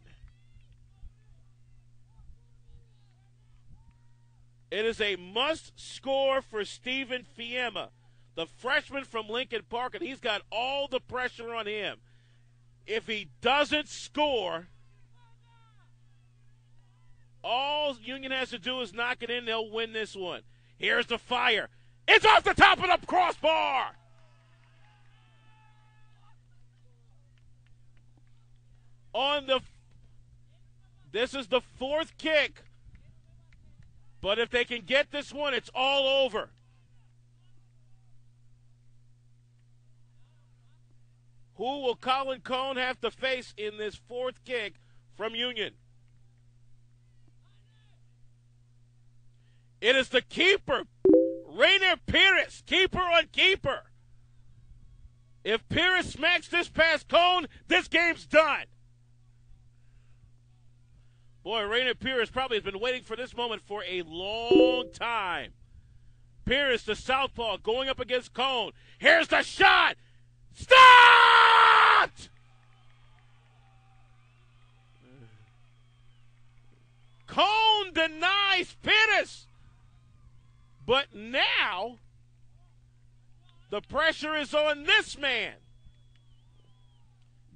It is a must score for Stephen Fiemma, the freshman from Lincoln Park, and he's got all the pressure on him. If he doesn't score, all Union has to do is knock it in. They'll win this one. Here's the fire. It's off the top of the crossbar. This is the 4th kick. But if they can get this one, it's all over. Who will Colin Cone have to face in this 4th kick from Union? It is the keeper, Rainer Pires, keeper on keeper. If Pires smacks this past Cone, this game's done. Boy, Rainer Pires probably has been waiting for this moment for a long time. Pires, the southpaw, going up against Cone. Here's the shot. Stopped! Cone denies Pires. But now, the pressure is on this man.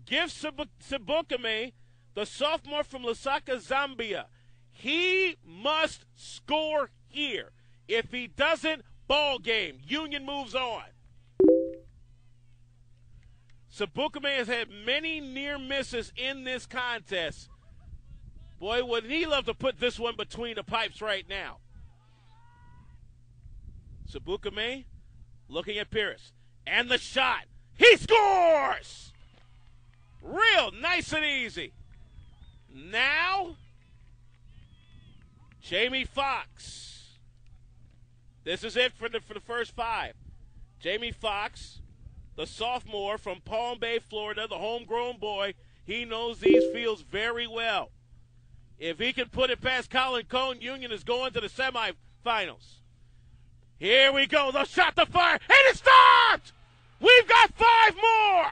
Give Sebukame, the sophomore from Lusaka, Zambia. He must score here. If he doesn't, ball game. Union moves on. Sebukame has had many near misses in this contest. Boy, would he love to put this one between the pipes right now. Sebukame looking at Pires. And the shot. He scores! Real nice and easy. Now, Jamie Fox. This is it for the first 5. Jamie Fox, the sophomore from Palm Bay, Florida, the homegrown boy. He knows these fields very well. If he can put it past Colin Cone, Union is going to the semifinals. Here we go. The shot to fire, and it stopped! We've got 5 more!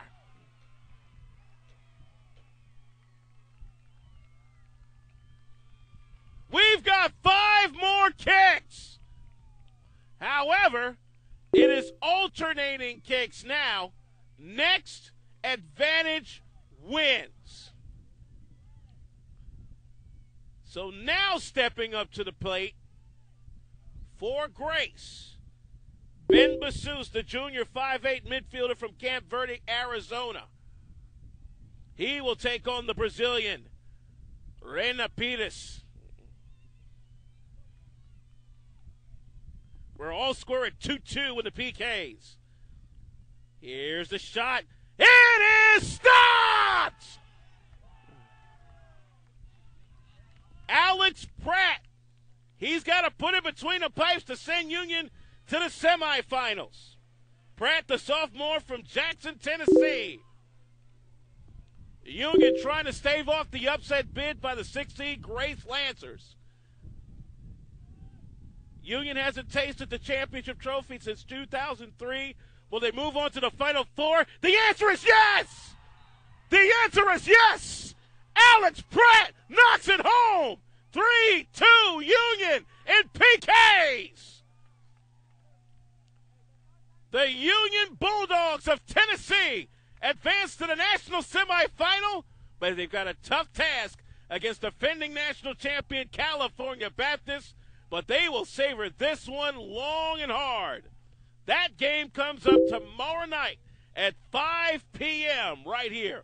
We've got 5 more kicks! However, it is alternating kicks now. Next, advantage wins. So now stepping up to the plate for Grace, Ben Bassus, the junior 5'8" midfielder from Camp Verde, Arizona. He will take on the Brazilian, Rainer Pires. We're all square at 2-2 with the PKs. Here's the shot. It is stopped! Alex Pratt. He's got to put it between the pipes to send Union to the semifinals. Pratt, the sophomore from Jackson, Tennessee. Union trying to stave off the upset bid by the 6 seed Grace Lancers. Union hasn't tasted the championship trophy since 2003. Will they move on to the Final Four? The answer is yes! The answer is yes! Alex Pratt knocks it home! 3-2 Union in PKs! The Union Bulldogs of Tennessee advance to the national semifinal, but they've got a tough task against defending national champion California Baptist, but they will savor this one long and hard. That game comes up tomorrow night at 5 p.m. right here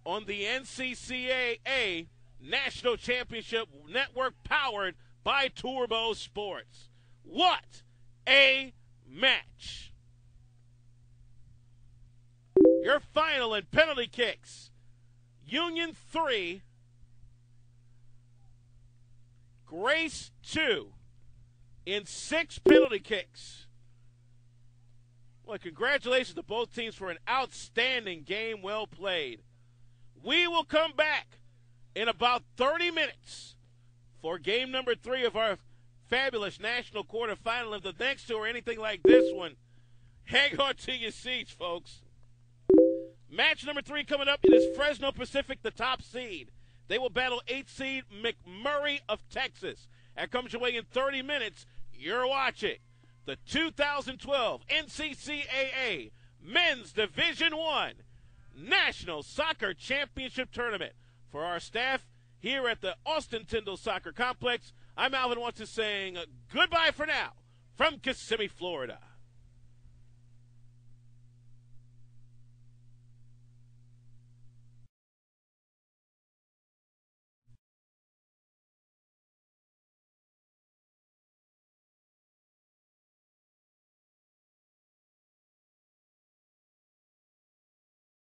on the NCCAA National Championship Network, powered by Turbo Sports. What a match! Your final in penalty kicks. Union 3, Grace 2 in 6 penalty kicks. Well, congratulations to both teams for an outstanding game, well played. We will come back in about 30 minutes for game number 3 of our fabulous national quarterfinal. If the next two are anything like this one, hang on to your seats, folks. Match number 3 coming up. It is Fresno Pacific, the top seed. They will battle 8th seed McMurray of Texas. That comes your way in 30 minutes. You're watching the 2012 NCCAA Men's Division I National Soccer Championship Tournament. For our staff here at the Austin Tyndall Soccer Complex, I'm Alvin Watson saying goodbye for now from Kissimmee, Florida.